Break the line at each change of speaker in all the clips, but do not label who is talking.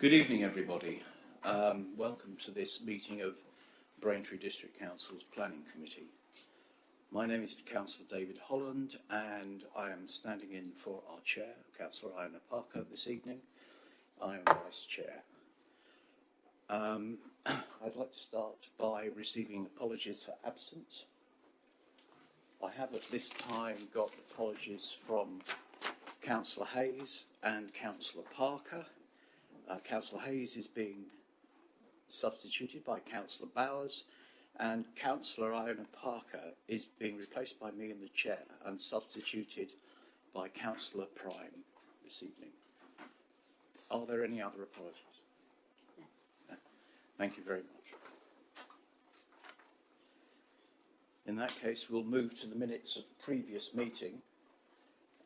Good evening, everybody. Welcome to this meeting of Braintree District Council's Planning Committee. My name is Councillor David Holland, and I am standing in for our Chair, Councillor Iona Parker, this evening. I am Vice Chair. I'd like to start by receiving apologies for absence. I have at this time got apologies from Councillor Hayes and Councillor Parker. Councillor Hayes is being substituted by Councillor Bowers, and Councillor Iona Parker is being replaced by me in the chair and substituted by Councillor Prime this evening. Are there any other apologies? No. Thank you very much. In that case, we'll move to the minutes of the previous meeting.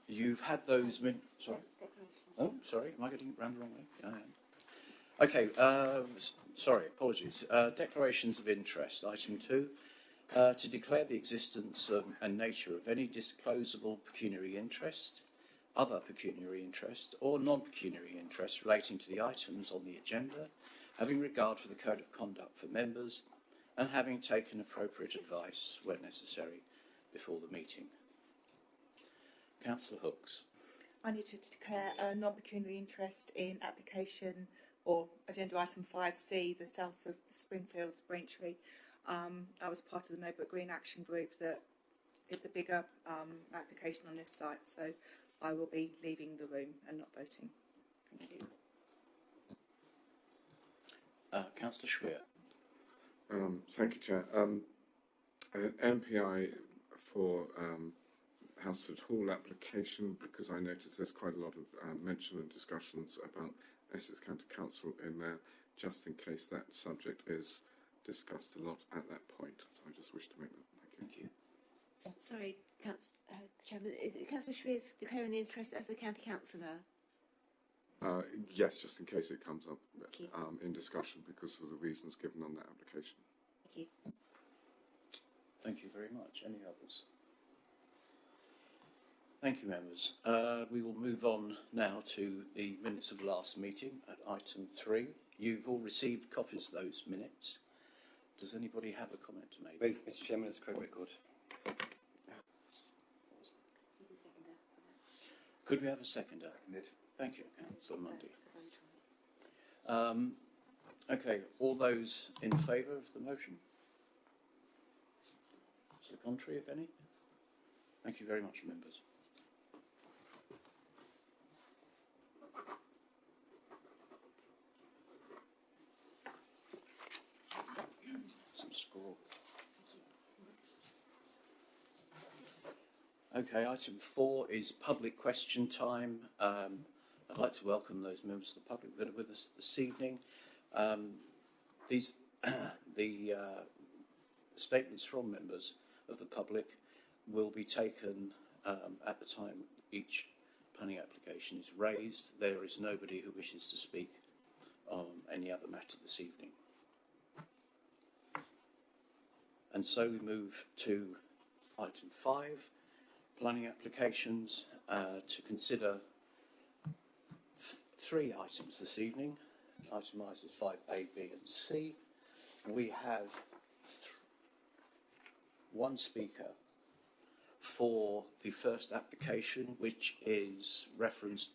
You've had those minutes. Sorry. Oh, sorry. Am I getting it round the wrong way? I am. Okay. Sorry. Apologies. Declarations of interest. Item 2. To declare the existence and nature of any disclosable pecuniary interest, other pecuniary interest, or non-pecuniary interest relating to the items on the agenda, having regard for the code of conduct for members, and having taken appropriate advice where necessary before the meeting. Councillor Hooks.
I need to declare a non-pecuniary interest in application or agenda item 5C, the south of Springfields, Braintree. I was part of the No Book Green Action Group that did the bigger application on this site, so I will be leaving the room and not voting. Thank you.
Councillor Schwer.
Thank you, Chair. An MPI for Halstead Hall application, because I noticed there's quite a lot of mention and discussions about Essex County Council in there, just in case that subject is discussed a lot at that point. So I just wish to make that. Thank you.
Sorry, Chairman, is Councillor Schweers declaring the interest as a county councillor?
Yes, just in case it comes up in discussion because of the reasons given on that application.
Thank you.
Thank you very much. Any others? Thank you, members. We will move on now to the minutes of last meeting at item 3. You've all received copies of those minutes. Does anybody have a comment to make?
Move, Mr. Chairman, as a correct record.
Could we have a seconder? Thank you, Councillor Mundy. Okay, all those in favour of the motion? To the contrary, if any? Thank you very much, members. Some scroll. Okay, item 4 is public question time. I'd like to welcome those members of the public that are with us this evening. The statements from members of the public will be taken at the time each planning application is raised. There is nobody who wishes to speak on any other matter this evening. And so we move to item 5, planning applications, to consider 3 items this evening, itemised as 5A, B and C. We have 1 speaker for the first application, which is referenced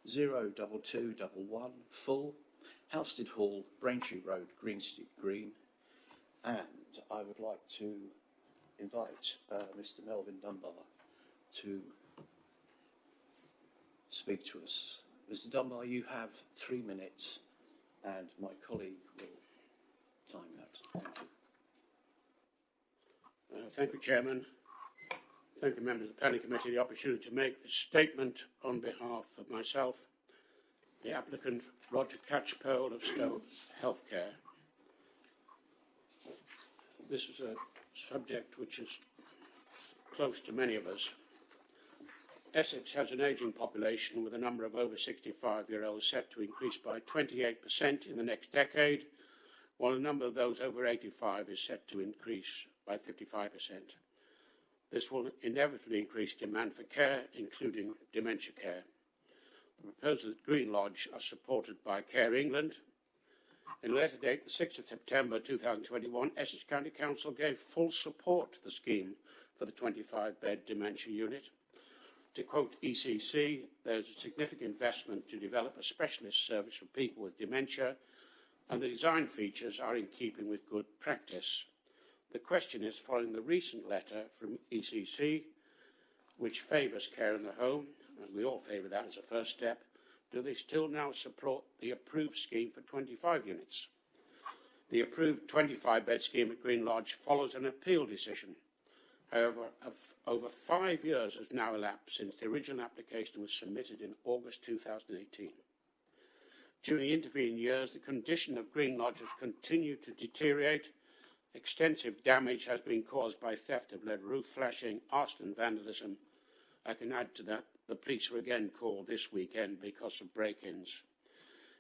22-02211, full, Halstead Hall, Braintree Road, Greenstreet Green. And I would like to invite Mr. Melvin Dunbar to speak to us. Mr. Dunbar, you have 3 minutes, and my colleague will time that. Thank you.
Thank you, Chairman. Thank you, members of the Planning Committee, the opportunity to make this statement on behalf of myself, the applicant Roger Catchpole of Stowe Healthcare. This is a subject which is close to many of us. Essex has an ageing population with a number of over 65-year-olds set to increase by 28% in the next decade, while the number of those over 85 is set to increase by 55%. This will inevitably increase demand for care, including dementia care. The proposals at Green Lodge are supported by Care England. In a letter dated the 6th of September 2021, Essex County Council gave full support to the scheme for the 25-bed dementia unit. To quote ECC, there is a significant investment to develop a specialist service for people with dementia, and the design features are in keeping with good practice. The question is, following the recent letter from ECC, which favours care in the home, and we all favour that as a first step, do they still now support the approved scheme for 25 units? The approved 25-bed scheme at Green Lodge follows an appeal decision. However, over 5 years has now elapsed since the original application was submitted in August 2018. During the intervening years, the condition of Green Lodge has continued to deteriorate. Extensive damage has been caused by theft of lead roof flashing, arson and vandalism. I can add to that, the police were again called this weekend because of break-ins.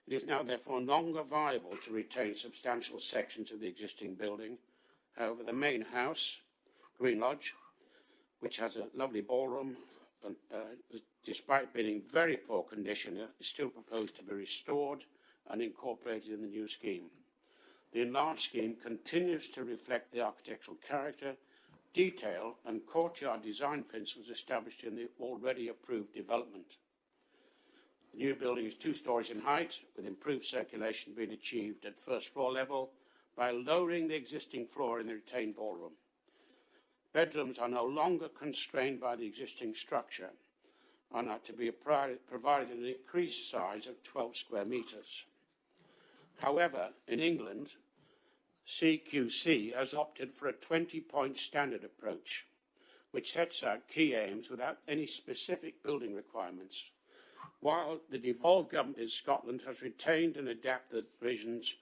It is now therefore no longer viable to retain substantial sections of the existing building. However, the main house, Green Lodge, which has a lovely ballroom, despite being in very poor condition, is still proposed to be restored and incorporated in the new scheme. The enlarged scheme continues to reflect the architectural character, detail and courtyard design principles established in the already approved development. The new building is 2 stories in height, with improved circulation being achieved at first floor level by lowering the existing floor in the retained ballroom. Bedrooms are no longer constrained by the existing structure and are to be provided an increased size of 12 square metres. However, in England, CQC has opted for a 20-point standard approach, which sets out key aims without any specific building requirements, while the devolved government in Scotland has retained and adapted provisions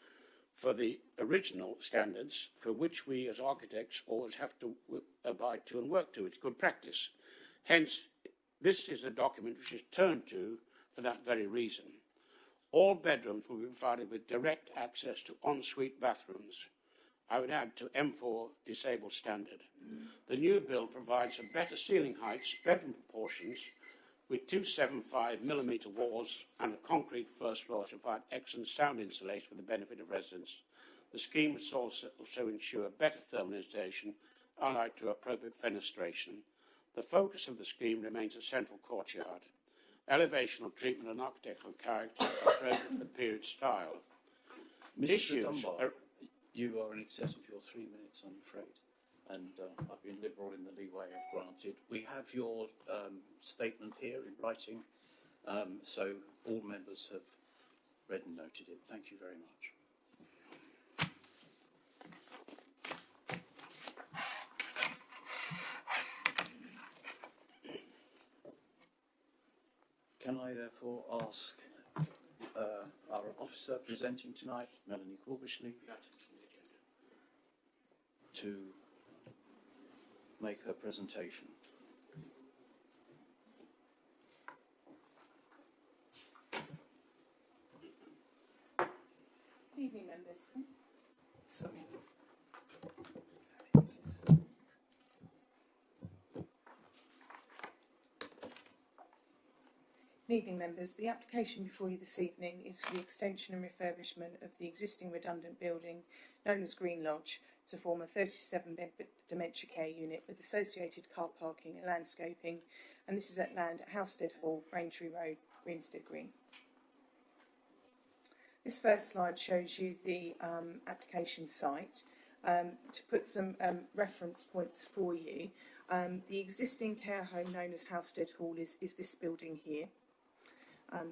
for the original standards, for which we as architects always have to abide to and work to. It's good practice. Hence, this is a document which is turned to for that very reason. All bedrooms will be provided with direct access to ensuite bathrooms. I would add to M4 disabled standard. The new build provides a better ceiling heights, bedroom proportions, with 275mm walls and a concrete first floor to provide excellent sound insulation for the benefit of residents. The scheme will also ensure better thermal insulation, allied to appropriate fenestration. The focus of the scheme remains a central courtyard. Elevational treatment and architectural character are appropriate for the period style.
Mr. Dunbar, you are in excess of your 3 minutes, I'm afraid, and I've been liberal in the leeway I've granted. We have your statement here in writing, so all members have read and noted it. Thank you very much. Can I therefore ask our officer presenting tonight, Melanie Corbishley, to make her presentation?
Good evening, members.
Sorry.
Good evening, members. The application before you this evening is for the extension and refurbishment of the existing redundant building known as Green Lodge to form a 37-bed dementia care unit with associated car parking and landscaping, and this is at land at Housestead Hall, Braintree Road, Greenstead Green. This first slide shows you the application site. To put some reference points for you, the existing care home known as Housestead Hall is this building here.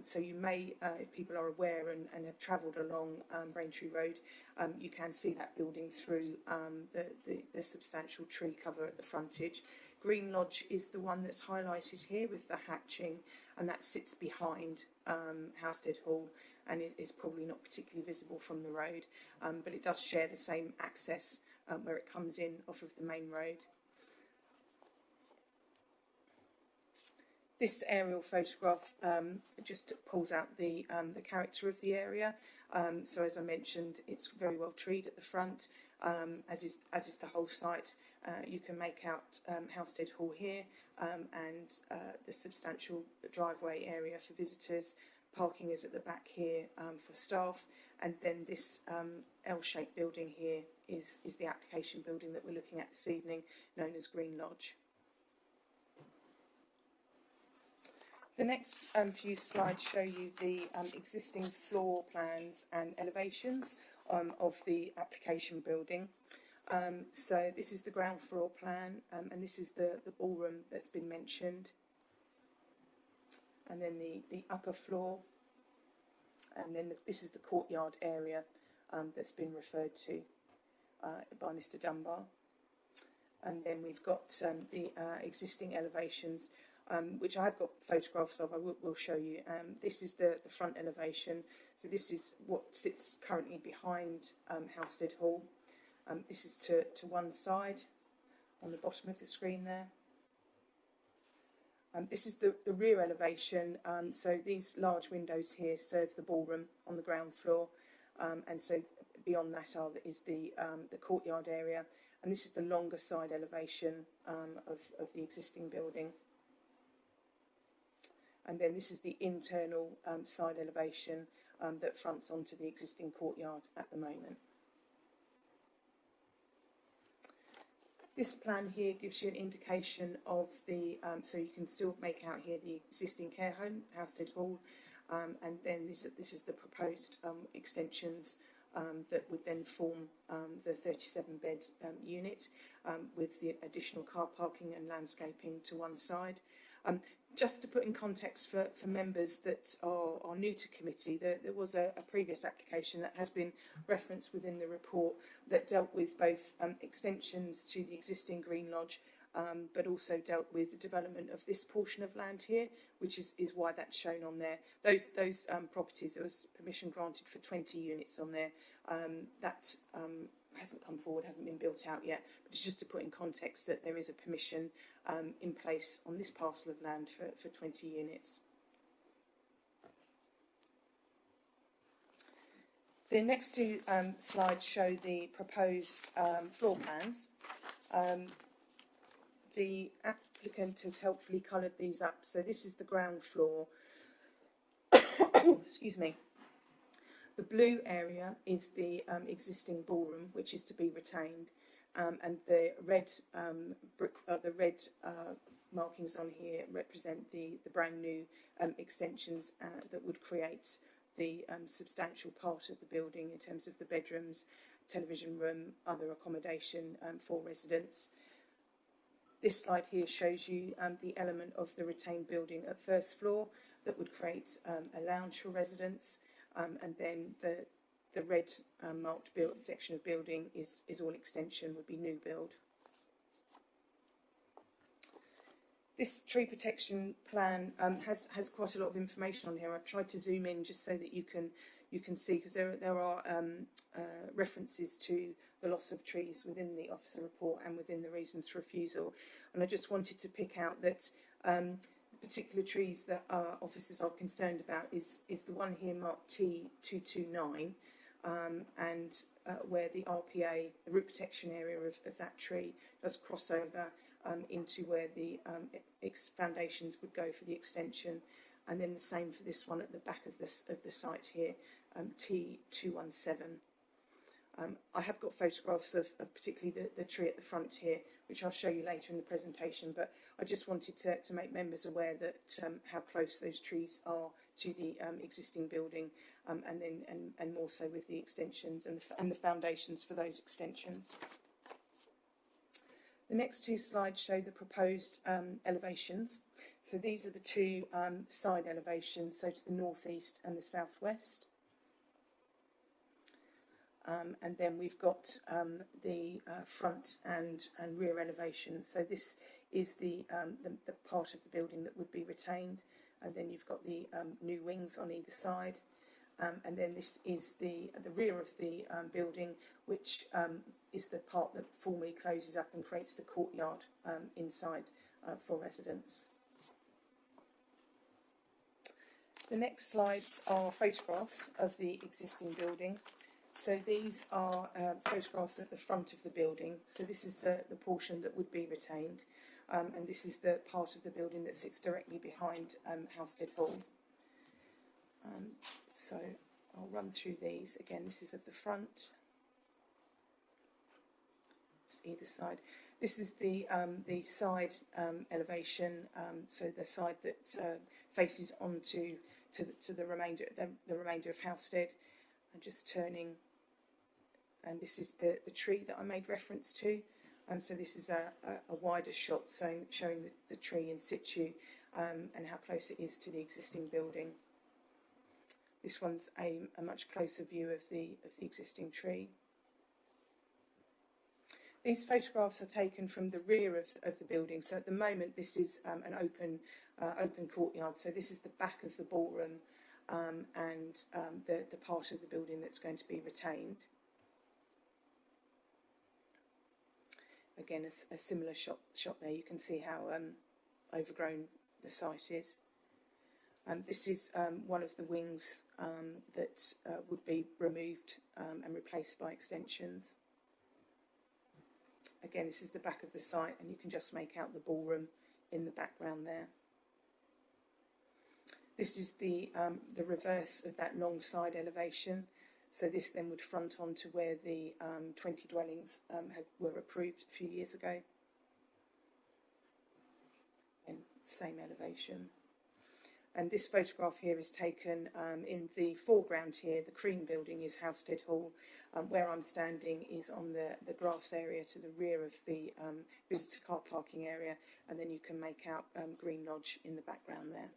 So you may, if people are aware and have travelled along Braintree Road, you can see that building through the substantial tree cover at the frontage. Green Lodge is the one that's highlighted here with the hatching, and that sits behind Housestead Hall and is probably not particularly visible from the road, but it does share the same access where it comes in off of the main road. This aerial photograph just pulls out the character of the area. So as I mentioned, it's very well treed at the front, as is the whole site, you can make out Halstead Hall here and the substantial driveway area for visitors. Parking is at the back here for staff, and then this L-shaped building here is the application building that we're looking at this evening, known as Green Lodge. The next few slides show you the existing floor plans and elevations of the application building. So this is the ground floor plan, and this is the ballroom that's been mentioned. And then the upper floor, and then this is the courtyard area that's been referred to by Mr. Dunbar. And then we've got the existing elevations, which I've got photographs of. I will show you. This is the front elevation. So this is what sits currently behind Halstead Hall. This is to one side on the bottom of the screen there. This is the rear elevation. So these large windows here serve the ballroom on the ground floor, and so beyond that is the courtyard area. And this is the longer side elevation of the existing building. And then this is the internal side elevation that fronts onto the existing courtyard at the moment. This plan here gives you an indication of the, so you can still make out here the existing care home, Halstead Hall, and then this is the proposed extensions that would then form the 37-bed unit with the additional car parking and landscaping to one side. Just to put in context for members that are new to committee, there was a previous application that has been referenced within the report that dealt with both extensions to the existing Green Lodge, but also dealt with the development of this portion of land here, which is why that's shown on there. Those properties, there was permission granted for 20 units on there. That hasn't come forward, hasn't been built out yet, but it's just to put in context that there is a permission in place on this parcel of land for 20 units. The next two slides show the proposed floor plans. The applicant has helpfully coloured these up. So this is the ground floor. Excuse me. The blue area is the existing ballroom, which is to be retained, and the red markings on here represent the brand new extensions that would create the substantial part of the building in terms of the bedrooms, television room, other accommodation for residents. This slide here shows you the element of the retained building at first floor that would create a lounge for residents. And then the red marked section of building is all extension, would be new build. This tree protection plan has quite a lot of information on here. I've tried to zoom in just so that you can see, because there are references to the loss of trees within the officer report and within the reasons for refusal. And I just wanted to pick out that particular trees that our officers are concerned about is the one here marked T229, and where the RPA, the root protection area of that tree, does cross over into where the foundations would go for the extension, and then the same for this one at the back of the site here, T217. I have got photographs of particularly the tree at the front here, which I'll show you later in the presentation, but I just wanted to make members aware that how close those trees are to the existing building, and more so with the extensions and the foundations for those extensions. The next two slides show the proposed elevations. So these are the two side elevations, so to the northeast and the southwest. And then we've got the front and rear elevations. So this is the part of the building that would be retained, and then you've got the new wings on either side, and then this is the rear of the building, which is the part that formally closes up and creates the courtyard inside for residents. The next slides are photographs of the existing building.
So these are photographs at the front of the building. So this is the portion that would be retained, and this is the part of the building that sits directly behind Housestead Hall. So I'll run through these. Again, this is of the front, just either side. This is the side elevation, so the side that faces onto the remainder of Housestead. And just turning, and this is the tree that I made reference to. So this is a wider shot showing the tree in situ and how close it is to the existing building. This one's a much closer view of the existing tree. These photographs are taken from the rear of the building. So at the moment, this is an open courtyard. So this is the back of the ballroom and the part of the building that's going to be retained. Again, a similar shot there. You can see how overgrown the site is. This is one of the wings that would be removed and replaced by extensions. Again, this is the back of the site, and you can just make out the ballroom in the background there. This is the reverse of that long side elevation. So this then would front on to where the 20 dwellings were approved a few years ago. And same elevation. And this photograph here is taken in the foreground here. The cream building is Housestead Hall. Where I'm standing is on the grass area to the rear of the visitor car parking area. And then you can make out Green Lodge in the background there.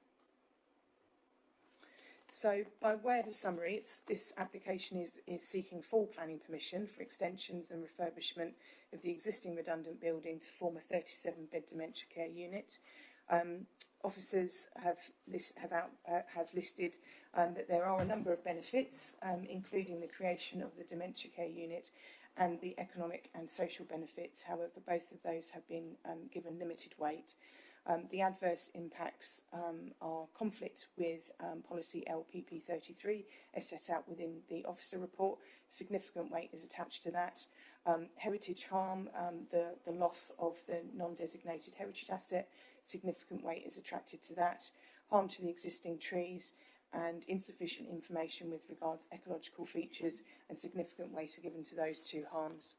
So by way of a summary, this application is seeking full planning permission for extensions and refurbishment of the existing redundant building to form a 37-bed dementia care unit. Officers have listed that there are a number of benefits, including the creation of the dementia care unit and the economic and social benefits. However, both of those have been given limited weight. The adverse impacts are conflict with policy LPP 33 as set out within the officer report. Significant weight is attached to that. Heritage harm, the loss of the non-designated heritage asset, significant weight is attracted to that. Harm to the existing trees and insufficient information with regards to ecological features, and significant weight are given to those two harms.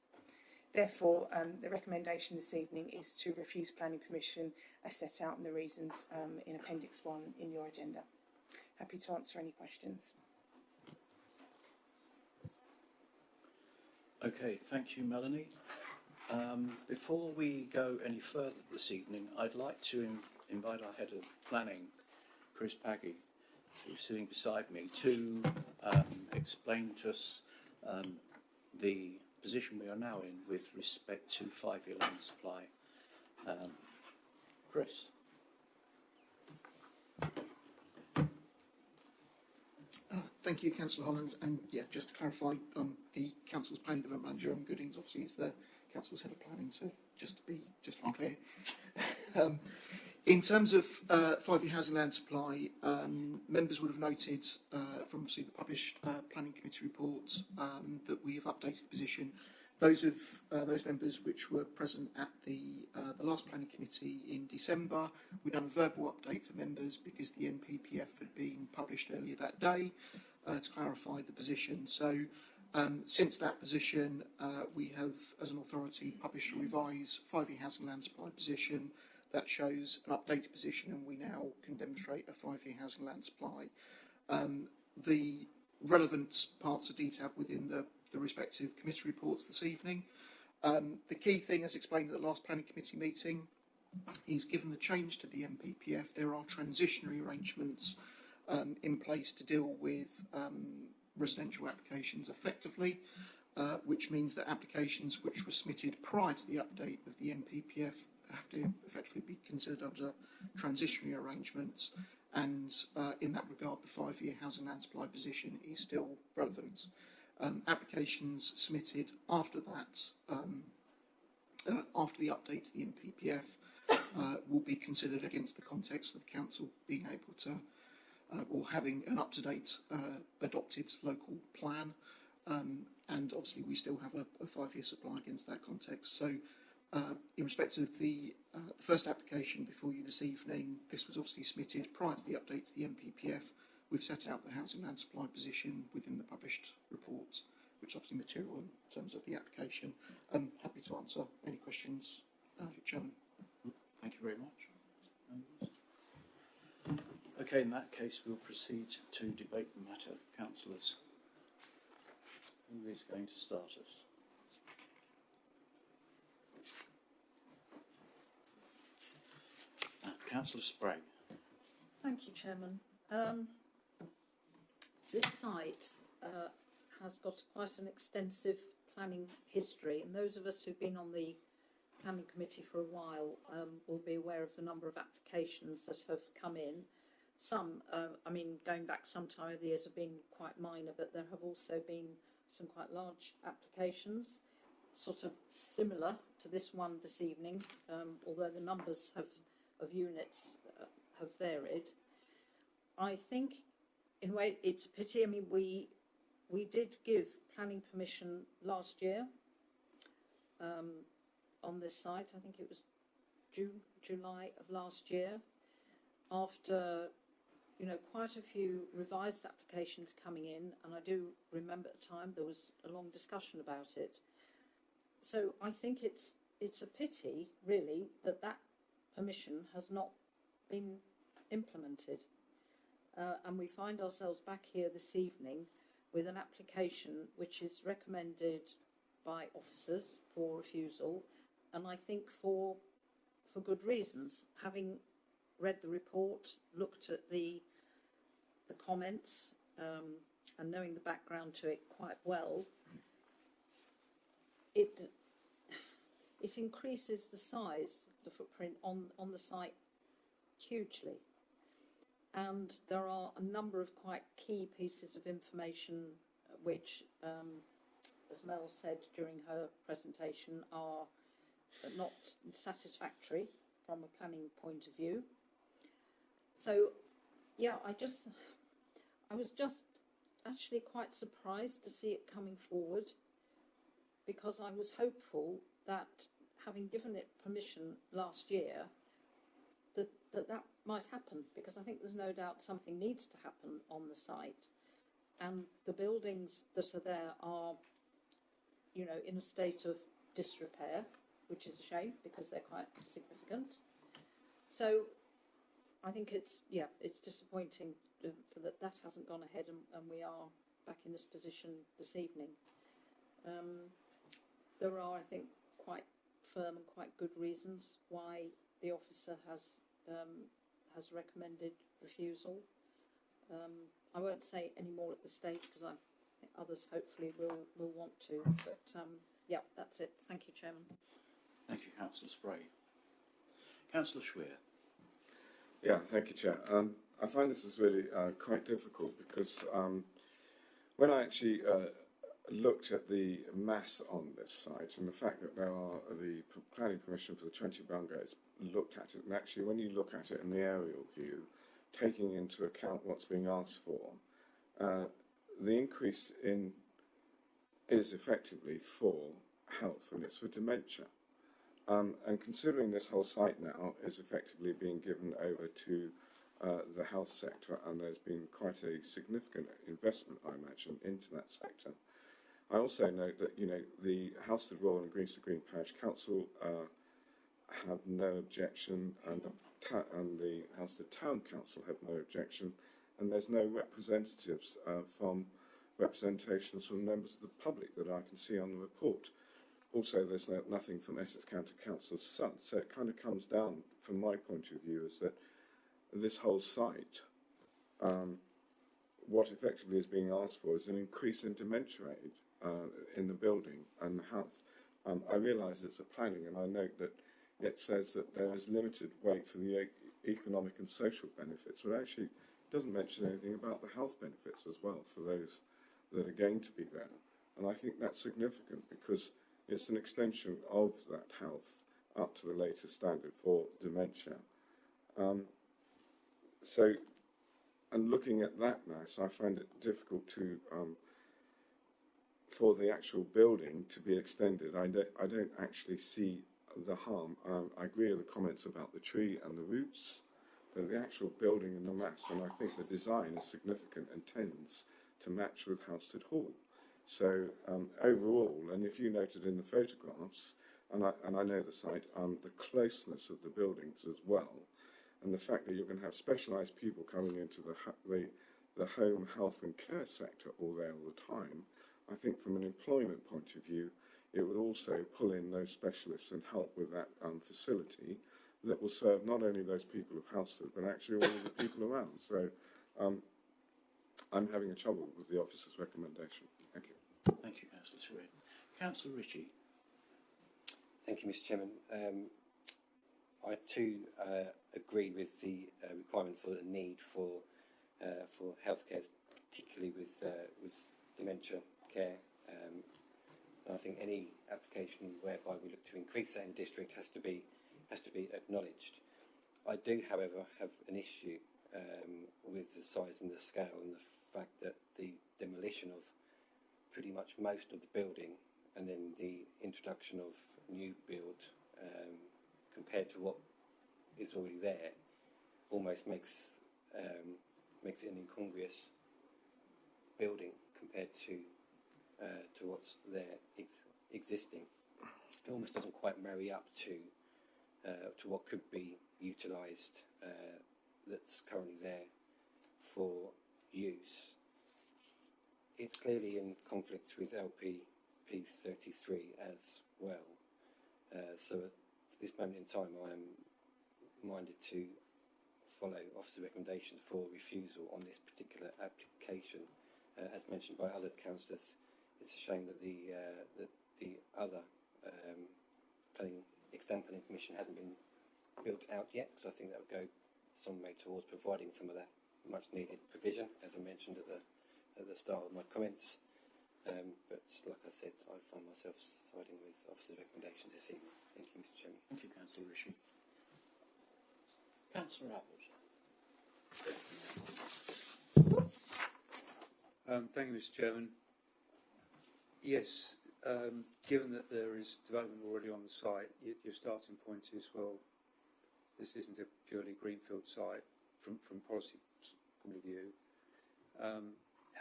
Therefore, the recommendation this evening is to refuse planning permission as set out in the reasons in Appendix 1 in your agenda. Happy to answer any questions.
Okay, thank you, Melanie. Before we go any further this evening, I'd like to invite our Head of Planning, Chris Paggy, who's sitting beside me, to explain to us the position we are now in with respect to 5-year land supply. Chris.
Thank you, Councillor Hollands. And yeah, just to clarify, the Council's Planning Development Manager, Goodings, obviously is the Council's Head of Planning, so just to be clear. In terms of 5-year housing land supply, members would have noted from obviously the published Planning Committee report that we have updated the position. Those members which were present at the last Planning Committee in December, we've done a verbal update for members because the NPPF had been published earlier that day to clarify the position. So since that position, we have, as an authority, published a revised 5-year housing land supply position that shows an updated position, and we now can demonstrate a 5-year housing land supply. The relevant parts are detailed within the respective committee reports this evening. The key thing, as explained at the last Planning Committee meeting, is given the change to the NPPF, there are transitionary arrangements in place to deal with residential applications effectively, which means that applications which were submitted prior to the update of the NPPF have to effectively be considered under transitionary arrangements, and in that regard the 5-year housing land supply position is still relevant. Applications submitted after that, after the update to the NPPF, will be considered against the context of the Council being able to, or having an up-to-date adopted local plan, and obviously we still have a 5-year supply against that context. So in respect of the first application before you this evening, this was obviously submitted prior to the update to the NPPF. We've set out the housing land supply position within the published report, which is obviously material in terms of the application. I'm happy to answer any questions, Chairman.
Thank you very much. Okay, in that case, we'll proceed to debate the matter. Councillors, who is going to start us? Councillor Sprague.
Thank you, Chairman. This site has got quite an extensive planning history, and those of us who've been on the planning committee for a while will be aware of the number of applications that have come in. Some, I mean, going back some time over the years have been quite minor, but there have also been some quite large applications, sort of similar to this one this evening, although the numbers of units have varied. I think, in a way, it's a pity. I mean, we did give planning permission last year on this site. I think it was July of last year, after quite a few revised applications coming in, and I do remember at the time there was a long discussion about it. So I think it's a pity, really, that permission has not been implemented. And we find ourselves back here this evening with an application which is recommended by officers for refusal, and I think for good reasons. Having read the report, looked at the comments, and knowing the background to it quite well, it increases the size, the footprint on the site hugely. And there are a number of quite key pieces of information which, as Mel said during her presentation, are not satisfactory from a planning point of view. So, yeah, I was just actually quite surprised to see it coming forward, because I was hopeful that, having given it permission last year, that might happen, because I think there's no doubt something needs to happen on the site, and the buildings that are there are, in a state of disrepair, which is a shame because they're quite significant. So I think it's disappointing that hasn't gone ahead, and we are back in this position this evening. There are, I think, quite firm and quite good reasons why the officer has recommended refusal. I won't say any more at this stage because I think others hopefully will want to. But yeah, that's it. Thank you, Chairman.
Thank you, Councillor Sprague. Councillor Schweer.
Yeah, thank you, Chair. I find this is really quite difficult because when I actually looked at the mass on this site and the fact that there are the planning permission for the 20 bungalows, looked at it, and actually when you look at it in the aerial view, taking into account what's being asked for, the increase is effectively for health, and it's for dementia. And considering this whole site now is effectively being given over to the health sector, and there's been quite a significant investment, I imagine, into that sector. I also note that, the Halstead Royal and Greensted Green Parish Council have no objection, and the Halstead Town Council have no objection, and there's no representations from members of the public that I can see on the report. Also, there's nothing from Essex County Council Son, so it kind of comes down, from my point of view, is that this whole site, what effectively is being asked for is an increase in dementia aid in the building and the health. I realise it's a planning, and I note that it says that there is limited weight for the economic and social benefits, but actually it doesn't mention anything about the health benefits as well for those that are going to be there. And I think that's significant because it's an extension of that health up to the latest standard for dementia. And looking at that mass, I find it difficult to for the actual building to be extended, I don't actually see the harm. I agree with the comments about the tree and the roots, but the actual building and the mass, and I think the design is significant and tends to match with Halstead Hall. So overall, and if you noted in the photographs, and I know the site, the closeness of the buildings as well, and the fact that you're going to have specialised people coming into the home, health and care sector all there all the time, I think from an employment point of view, it would also pull in those specialists and help with that facility that will serve not only those people of Halstead, but actually all of the people around. So I'm having a trouble with the officer's recommendation. Thank you.
Thank you, Councillor Sweet. Councillor Ritchie.
Thank you, Mr. Chairman. I too agree with the requirement for the need for healthcare, particularly with dementia care. And I think any application whereby we look to increase that in district has to be acknowledged. I do, however, have an issue with the size and the scale and the fact that the demolition of pretty much most of the building and then the introduction of new build compared to what is already there almost makes it an incongruous building compared to what's there existing. It almost doesn't quite marry up to what could be utilised that's currently there for use. It's clearly in conflict with LPP 33 as well. So at this moment in time, I am minded to follow officer recommendations for refusal on this particular application. As mentioned by other councillors, it's a shame that the other extended planning permission hasn't been built out yet, because I think that would go some way towards providing some of that much needed provision, as I mentioned at the start of my comments. But like I said, I find myself siding with officer's recommendations this evening. Thank you, Mr. Chairman.
Thank you, Councillor Ritchie. Councillor Abbott.
Thank you, Mr. Chairman. Yes, given that there is development already on the site, your starting point is, well, this isn't a purely greenfield site from policy point of view.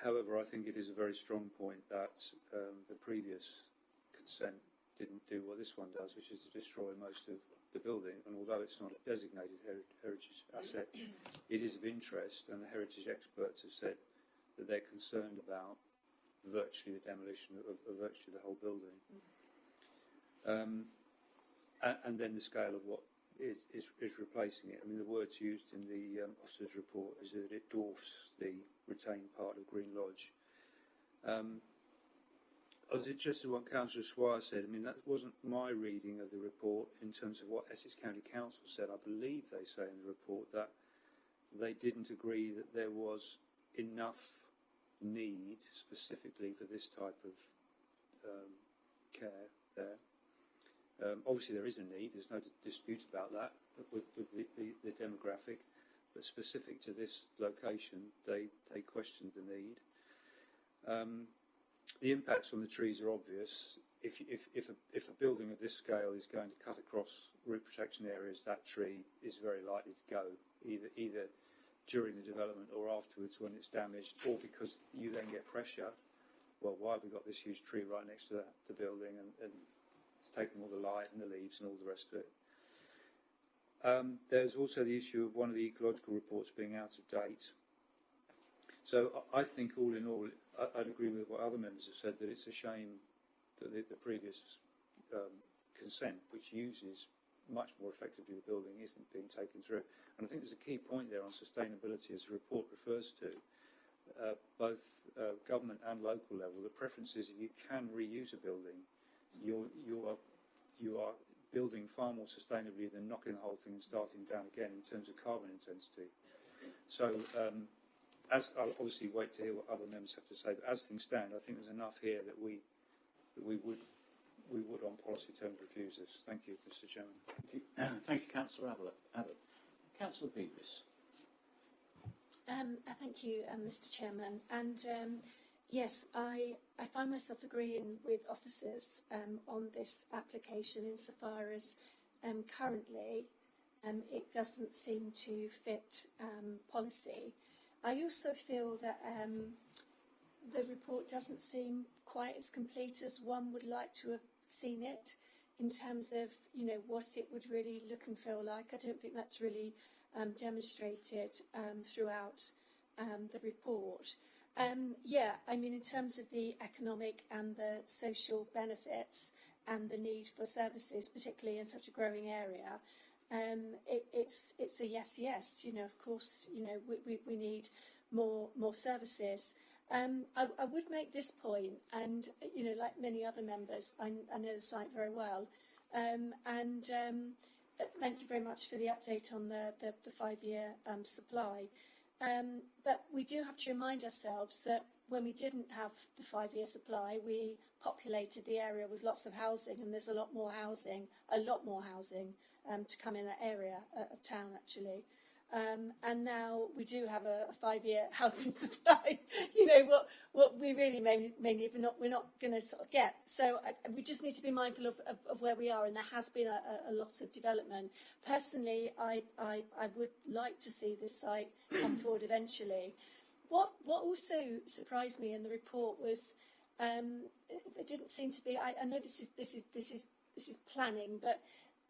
However, I think it is a very strong point that the previous consent didn't do what this one does, which is to destroy most of the building. And although it's not a designated heritage asset, it is of interest, and the heritage experts have said that they're concerned about virtually the demolition of virtually the whole building. And then the scale of what is replacing it. I mean, the words used in the officer's report is that it dwarfs the retained part of Green Lodge. I was interested in what Councillor Swire said. I mean, that wasn't my reading of the report in terms of what Essex County Council said. I believe they say in the report that they didn't agree that there was enough need specifically for this type of care there. Obviously there is a need, there's no dispute about that with the demographic, but specific to this location they questioned the need. The impacts on the trees are obvious. If a building of this scale is going to cut across root protection areas, that tree is very likely to go either during the development or afterwards when it's damaged, or because you then get pressure. Well, why have we got this huge tree right next to the building and it's taking all the light and the leaves and all the rest of it. There's also the issue of one of the ecological reports being out of date. So I think all in all, I'd agree with what other members have said, that it's a shame that the previous consent, which uses much more effectively the building, isn't being taken through. And I think there's a key point there on sustainability, as the report refers to, both government and local level. The preference is if you can reuse a building, you are building far more sustainably than knocking the whole thing and starting down again in terms of carbon intensity. So as I'll obviously wait to hear what other members have to say, but as things stand, I think there's enough here that we would on policy terms refuse this. Thank you, Mr. Chairman.
Thank you, Councillor Abbott. Councillor Beavis.
Thank you, Mr. Chairman. And
Yes, I find myself agreeing with officers on this application insofar as currently it doesn't seem to fit policy. I also feel that the report doesn't seem quite as complete as one would like to have seen it in terms of, you know, what it would really look and feel like. I don't think that's really demonstrated throughout the report. Yeah, I mean, in terms of the economic and the social benefits and the need for services, particularly in such a growing area, it's a yes. You know, of course, you know, we need more services. I would make this point, and you know, like many other members, I know the site very well, thank you very much for the update on the 5-year supply. But we do have to remind ourselves that when we didn't have the 5-year supply, we populated the area with lots of housing, and there's a lot more housing to come in that area of town, actually. And now we do have a 5-year housing supply. You know what we really mainly we're not going to sort of get. So we just need to be mindful of where we are, and there has been a lot of development. Personally, I would like to see this site come forward eventually. What also surprised me in the report was there didn't seem to be. I know this is planning, but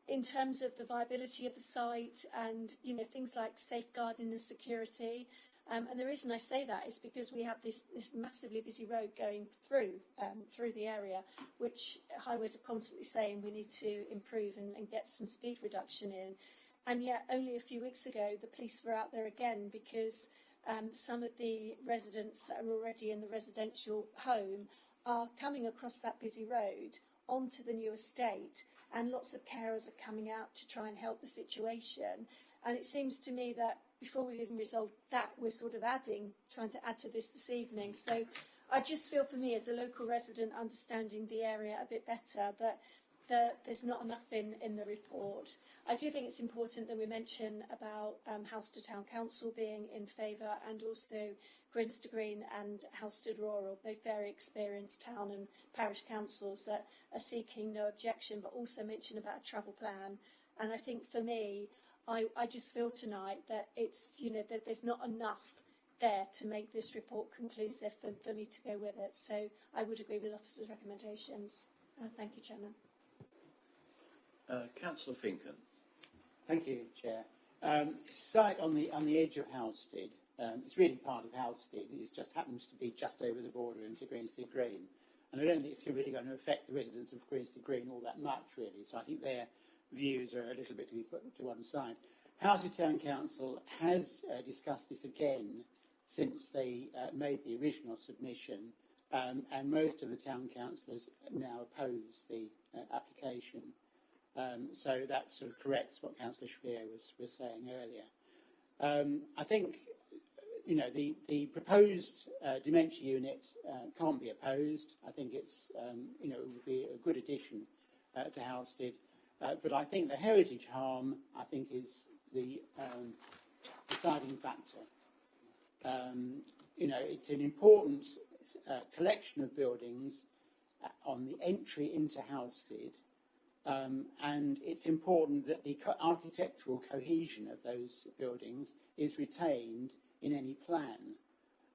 in terms of the viability of the site and, you know, things like safeguarding and security. And the reason I say that is because we have this massively busy road going through the area, which highways are constantly saying we need to improve and get some speed reduction in. And yet only a few weeks ago, the police were out there again because some of the residents that are already in the residential home are coming across that busy road onto the new estate, and lots of carers are coming out to try and help the situation. And it seems to me that before we've even resolved that, we're sort of trying to add to this evening. So I just feel, for me as a local resident, understanding the area a bit better, that there's not enough in the report. I do think it's important that we mention about Halstead Town Council being in favour, and also Grinstead Green and Halstead Rural, both very experienced town and parish councils that are seeking no objection, but also mention about a travel plan. And I think for me, I just feel tonight that it's, you know, that there's not enough there to make this report conclusive for me to go with it. So I would agree with officers' recommendations. Thank you, Chairman.
Councillor Finken.
Thank you, Chair. Site on the edge of Halstead. It's really part of Halstead. It just happens to be just over the border into Grinstead Green. And I don't think it's really going to affect the residents of Grinstead Green all that much, really. So I think their views are a little bit to be put to one side. Halstead Town Council has discussed this again since they made the original submission, and most of the town councillors now oppose the application. So that sort of corrects what Councillor Schwier was saying earlier. I think, you know, the proposed dementia unit can't be opposed. I think it's, you know, it would be a good addition to Halstead. But I think the heritage harm, I think, is the deciding factor. You know, it's an important collection of buildings on the entry into Halstead. And it's important that the architectural cohesion of those buildings is retained in any plan.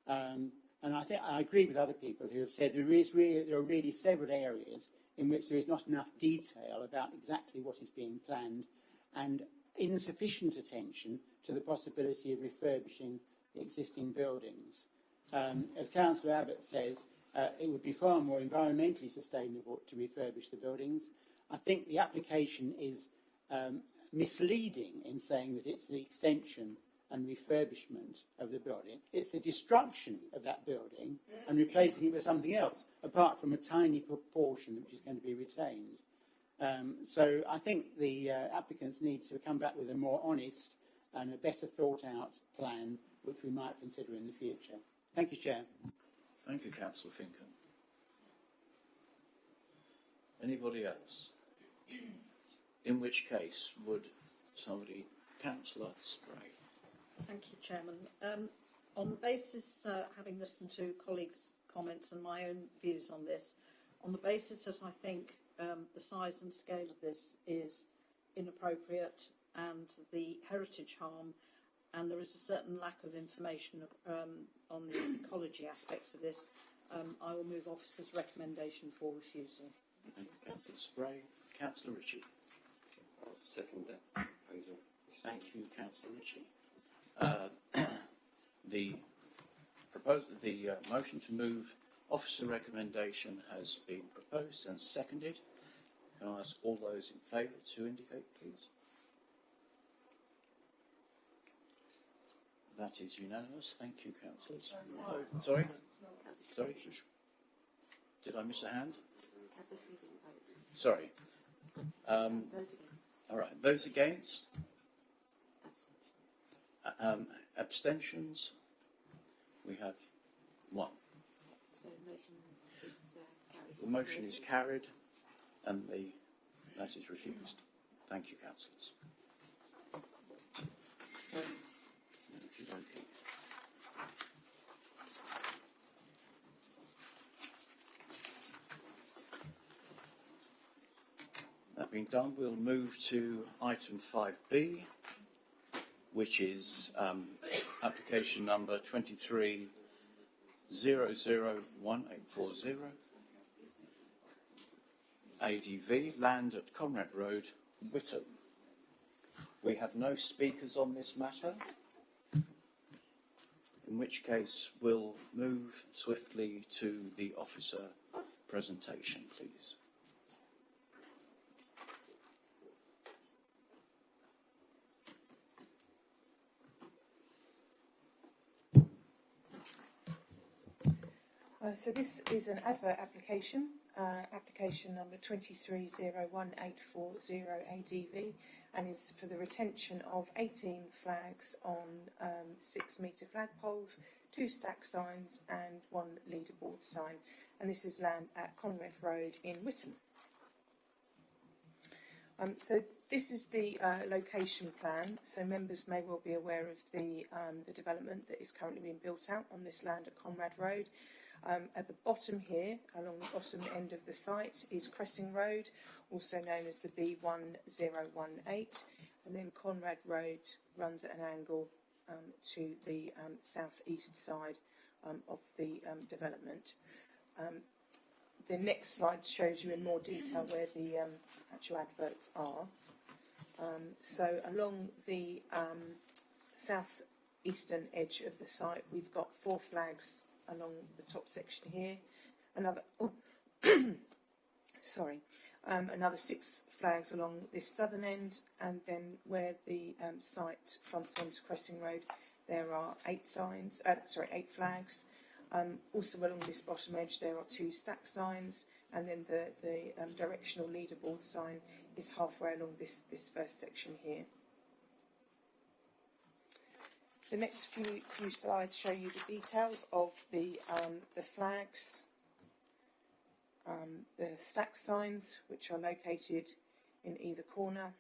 And I think I agree with other people who have said there are really several areas in which there is not enough detail about exactly what is being planned, and insufficient attention to the possibility of refurbishing the existing buildings. As Councillor Abbott says, it would be far more environmentally sustainable to refurbish the buildings. I think the application is misleading in saying that it's the extension and refurbishment of the building. It's the destruction of that building and replacing it with something else, apart from a tiny proportion which is going to be retained. So I think the applicants need to come back with a more honest and a better thought out plan, which we might consider in the future. Thank you, Chair.
Thank you, Councillor Finken. Anybody else? In which case would somebody, Councillor Sprague.
Thank you, Chairman. On the basis, having listened to colleagues' comments and my own views on this, on the basis that I think the size and scale of this is inappropriate and the heritage harm, and there is a certain lack of information on the ecology aspects of this. I will move officer's recommendation for refusal.
Thank you, Councillor Spray. Councillor Ritchie.
I'll second that proposal.
Thank you, Councillor Ritchie. The motion to move officer recommendation has been proposed and seconded. Can I ask all those in favour to indicate, please? That is unanimous. Thank you, councillors. Oh, sorry? Sorry? Did I miss a hand?
Councillor Shree didn't vote.
Sorry.
Those against.
All right. Those against?
Abstentions.
Abstentions? We have one.
So the motion is carried.
The motion is carried and that is refused. Thank you, councillors. Okey-dokey. That being done, we'll move to item 5B, which is application number 23001840, ADV, land at Conrad Road, Whittam. We have no speakers on this matter, in which case we'll move swiftly to the officer presentation, please.
So this is an advert application, application number 23011840 ADV, and is for the retention of 18 flags on 6-metre flagpoles, 2 stack signs and 1 leaderboard sign. And this is land at Conrad Road in Whittam. So this is the location plan. So members may well be aware of the development that is currently being built out on this land at Conrad Road. At the bottom here, along the bottom end of the site, is Cressing Road, also known as the B1018, and then Conrad Road runs at an angle to the south-east side of the development. The next slide shows you in more detail where the actual adverts are. So along the south-eastern edge of the site, we've got 4 flags along the top section here, another another 6 flags along this southern end, and then where the site fronts onto Cressing Road, there are 8 flags. Also along this bottom edge there are 2 stack signs, and then the directional leaderboard sign is halfway along this first section here. The next few slides show you the details of the flags, the stack signs, which are located in either corner,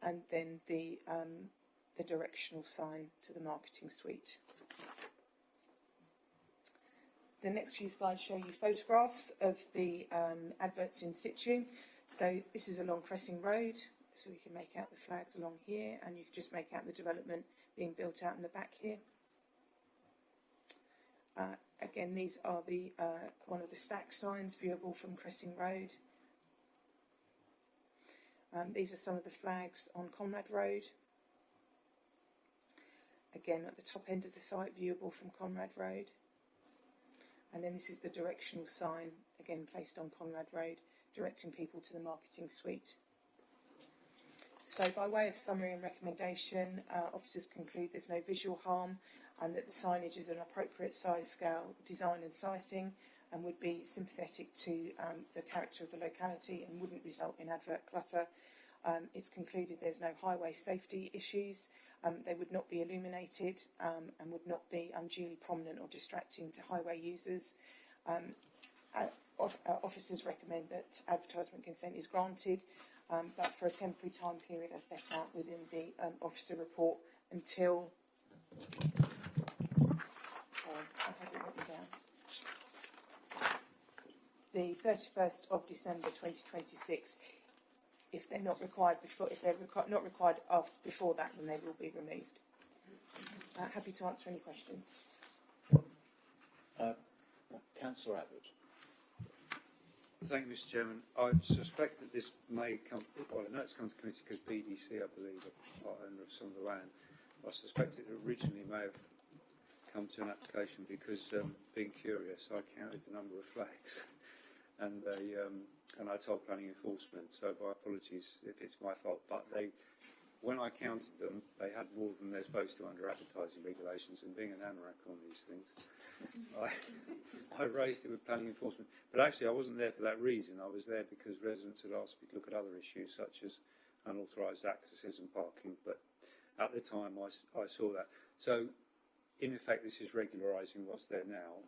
and then the directional sign to the marketing suite. The next few slides show you photographs of the adverts in situ. So this is along Cressing Road, so we can make out the flags along here, and you can just make out the development being built out in the back here. Again, these are the one of the stack signs viewable from Cressing Road. These are some of the flags on Conrad Road. Again, at the top end of the site, viewable from Conrad Road. And then this is the directional sign, again placed on Conrad Road, directing people to the marketing suite. So by way of summary and recommendation, officers conclude there's no visual harm and that the signage is an appropriate size, scale, design and sighting, and would be sympathetic to the character of the locality and wouldn't result in advert clutter. It's concluded there's no highway safety issues. They would not be illuminated and would not be unduly prominent or distracting to highway users. Officers recommend that advertisement consent is granted, but for a temporary time period as set out within the officer report until... I had it written down. the 31st of December 2026. If they're not required before, if they're not required before that, then they will be removed. Happy to answer any questions.
Councillor Abbott.
Thank you, Mr. Chairman. I suspect that this may come, well, I know it's come to committee because BDC, I believe, are part owner of some of the land. I suspect it originally may have come to an application because, being curious, I counted the number of flags and I told planning enforcement, so my apologies if it's my fault, but when I counted them, they had more than they're supposed to under advertising regulations, and being an anorak on these things, I raised it with planning enforcement. But actually, I wasn't there for that reason. I was there because residents had asked me to look at other issues, such as unauthorised accesses and parking, but at the time I saw that. So, in effect, this is regularising what's there now,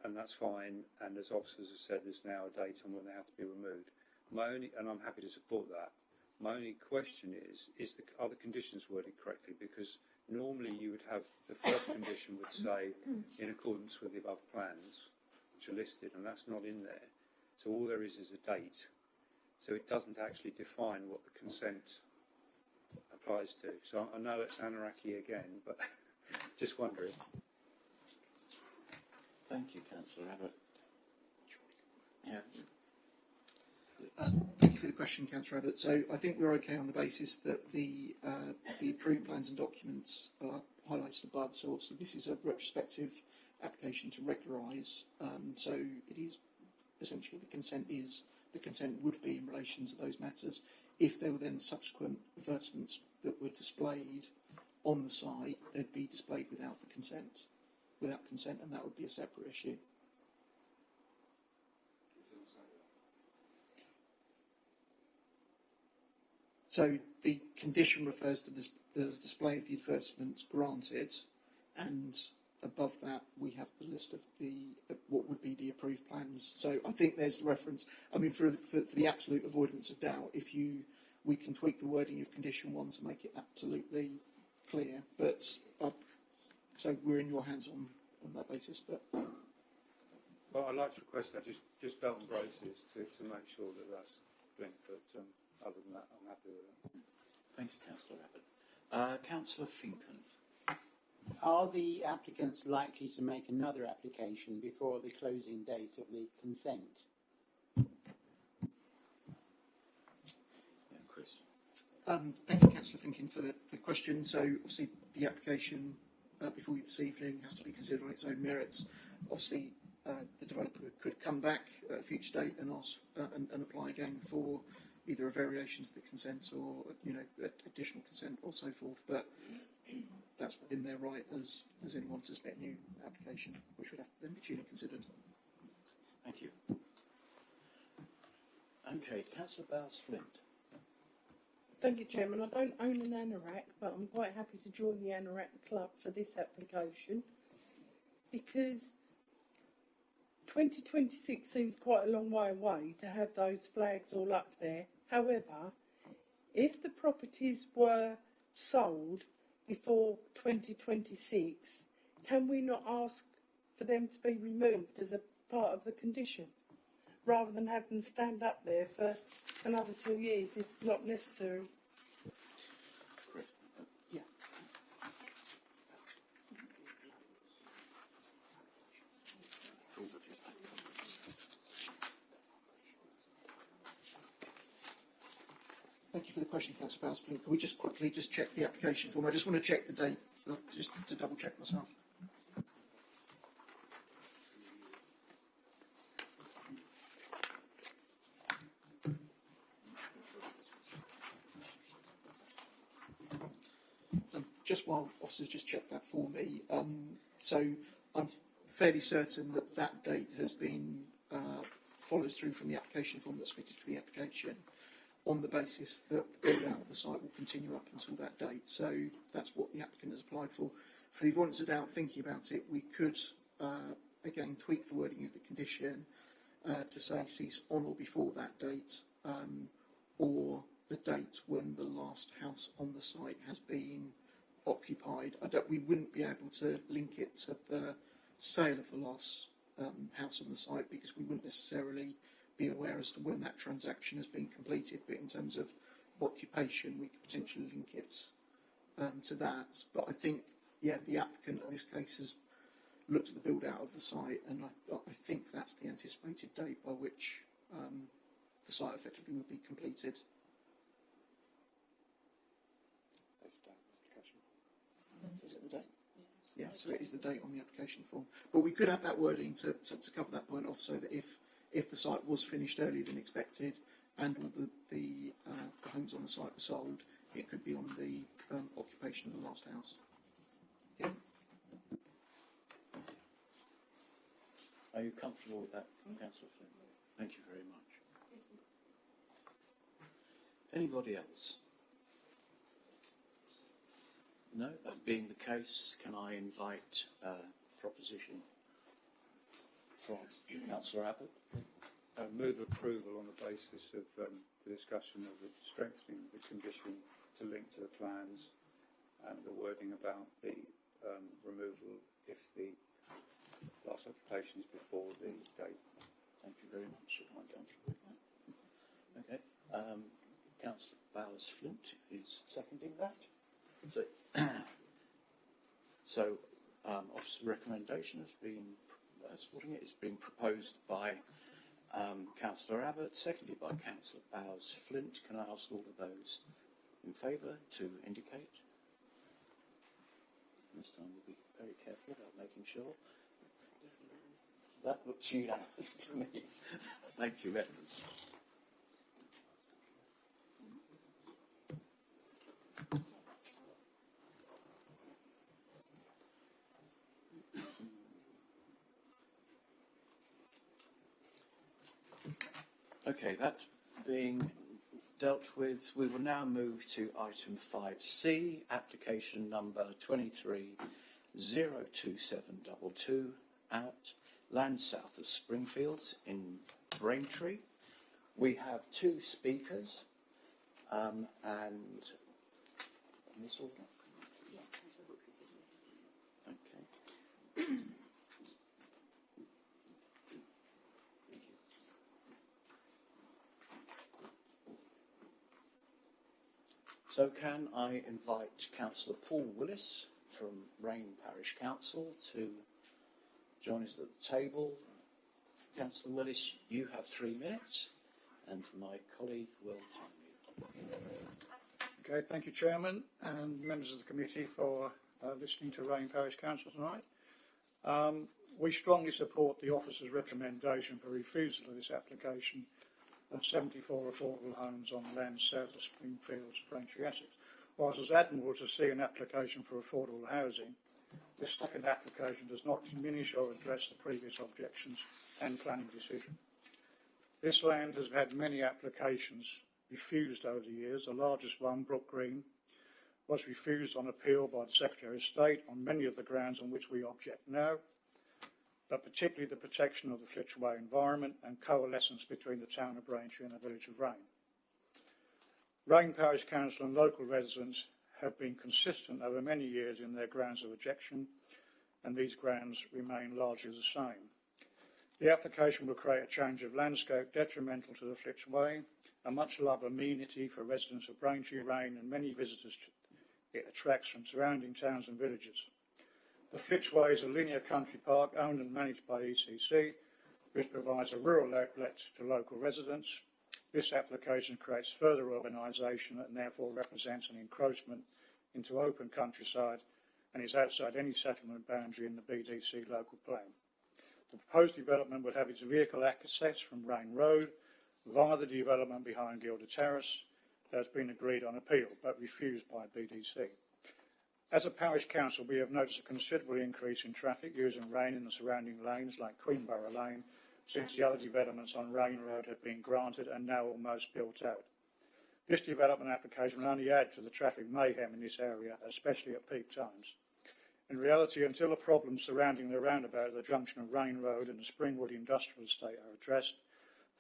and that's fine, and as officers have said, there's now a date on when they have to be removed. And I'm happy to support that. My only question are the conditions worded correctly? Because normally you would have the first condition would say in accordance with the above plans, which are listed, and that's not in there. So all there is a date. So it doesn't actually define what the consent applies to. So I know it's anarchy again, but just wondering.
Thank you, Councillor Abbott. Yeah.
Thank you for the question, Councillor Abbott. So I think we're okay on the basis that the approved plans and documents are highlighted above. So obviously this is a retrospective application to regularise. So it is essentially the consent would be in relation to those matters. If there were then subsequent advertisements that were displayed on the site, they'd be displayed without consent, and that would be a separate issue. So the condition refers to the display of the advertisements granted, and above that we have the list of what would be the approved plans. So I think there's the reference. I mean, for the absolute avoidance of doubt, we can tweak the wording of condition 1 to make it absolutely clear. But so we're in your hands on that basis. But
well, I'd like to request that just belt and braces to make sure that that's linked. But other than that, I'm happy with it.
Thank you, Councillor Abbott. Councillor Finken.
Are the applicants likely to make another application before the closing date of the consent?
Yeah, Chris.
Thank you, Councillor Finkin, for the question. So obviously the application before you this evening has to be considered on its own merits. Obviously the developer could come back at a future date and ask and apply again for either a variation to the consent or additional consent or so forth. But that's within their right as anyone to submit a new application, which would have to then be duly considered.
Thank you. Okay, Councillor Bowles-Flint.
Thank you, Chairman. I don't own an anorak, but I'm quite happy to join the anorak club for this application because 2026 seems quite a long way away to have those flags all up there. However, if the properties were sold before 2026, can we not ask for them to be removed as a part of the condition, rather than have them stand up there for another 2 years if not necessary?
Yeah. Thank you for the question, Councillor Bowles-Flint. Can we just quickly check the application form? I just want to check the date, just to double check myself. Just while officers just check that for me, so I'm fairly certain that that date has been follows through from the application form that's submitted for the application, on the basis that the build out of the site will continue up until that date. So that's what the applicant has applied for. For the avoidance of doubt, thinking about it, we could again tweak the wording of the condition to say cease on or before that date, or the date when the last house on the site has been occupied. We wouldn't be able to link it to the sale of the last house on the site, because we wouldn't necessarily be aware as to when that transaction has been completed, but in terms of occupation, we could potentially link it to that. But I think, yeah, the applicant in this case has looked at the build out of the site, and I think that's the anticipated date by which the site effectively would be completed. Is it the date? Yeah, so it is the date on the application form. But we could have that wording to cover that point off, so that if the site was finished earlier than expected and all the homes on the site were sold, it could be on the occupation of the last house. Yeah.
Are you comfortable with that, Councillor Flynn? Thank you very much. Anybody else? No? That being the case, can I invite a proposition from Councillor Abbott?
Move approval on the basis of the discussion of the strengthening the condition to link to the plans and the wording about the removal if the last occupation is before the date.
Thank you very much. I'm comfortable with that. Okay. Councillor Bowers-Flint is seconding that. So, officer recommendation has been supporting it. It's been proposed by Councillor Abbott, seconded by Councillor Bowers-Flint. Can I ask all of those in favour to indicate? This time we'll be very careful about making sure. That looks unanimous to me. Thank you, members. Okay, that being dealt with, we will now move to item 5C, application number 23-02722, out, land south of Springfields in Braintree. We have two speakers, and in this order?
Yes, Councillor Hooks is just there.
Okay. So can I invite Councillor Paul Willis from Rain Parish Council to join us at the table. Councillor Willis, you have 3 minutes, and my colleague will time you.
Okay, thank you, Chairman, and members of the committee for listening to Rain Parish Council tonight. We strongly support the officer's recommendation for refusal of this application of 74 affordable homes on land south of Springfields, Braintree, Essex. Whilst it's admirable to see an application for affordable housing, this second application does not diminish or address the previous objections and planning decision. This land has had many applications refused over the years. The largest one, Brook Green, was refused on appeal by the Secretary of State on many of the grounds on which we object now, but particularly the protection of the Flitchway environment and coalescence between the town of Braintree and the village of Rain. Rain Parish Council and local residents have been consistent over many years in their grounds of objection, and these grounds remain largely the same. The application will create a change of landscape detrimental to the Flitchway, a much-loved amenity for residents of Braintree, Rain, and many visitors it attracts from surrounding towns and villages. The Flitchway is a linear country park owned and managed by ECC, which provides a rural outlet to local residents. This application creates further urbanisation and therefore represents an encroachment into open countryside and is outside any settlement boundary in the BDC local plan. The proposed development would have its vehicle access from Rain Road via the development behind Gilder Terrace that has been agreed on appeal but refused by BDC. As a parish council, we have noticed a considerable increase in traffic using Rain in the surrounding lanes like Queenborough Lane since the other developments on Rain Road have been granted and now almost built out. This development application will only add to the traffic mayhem in this area, especially at peak times. In reality, until the problems surrounding the roundabout at the junction of Rain Road and the Springwood Industrial Estate are addressed,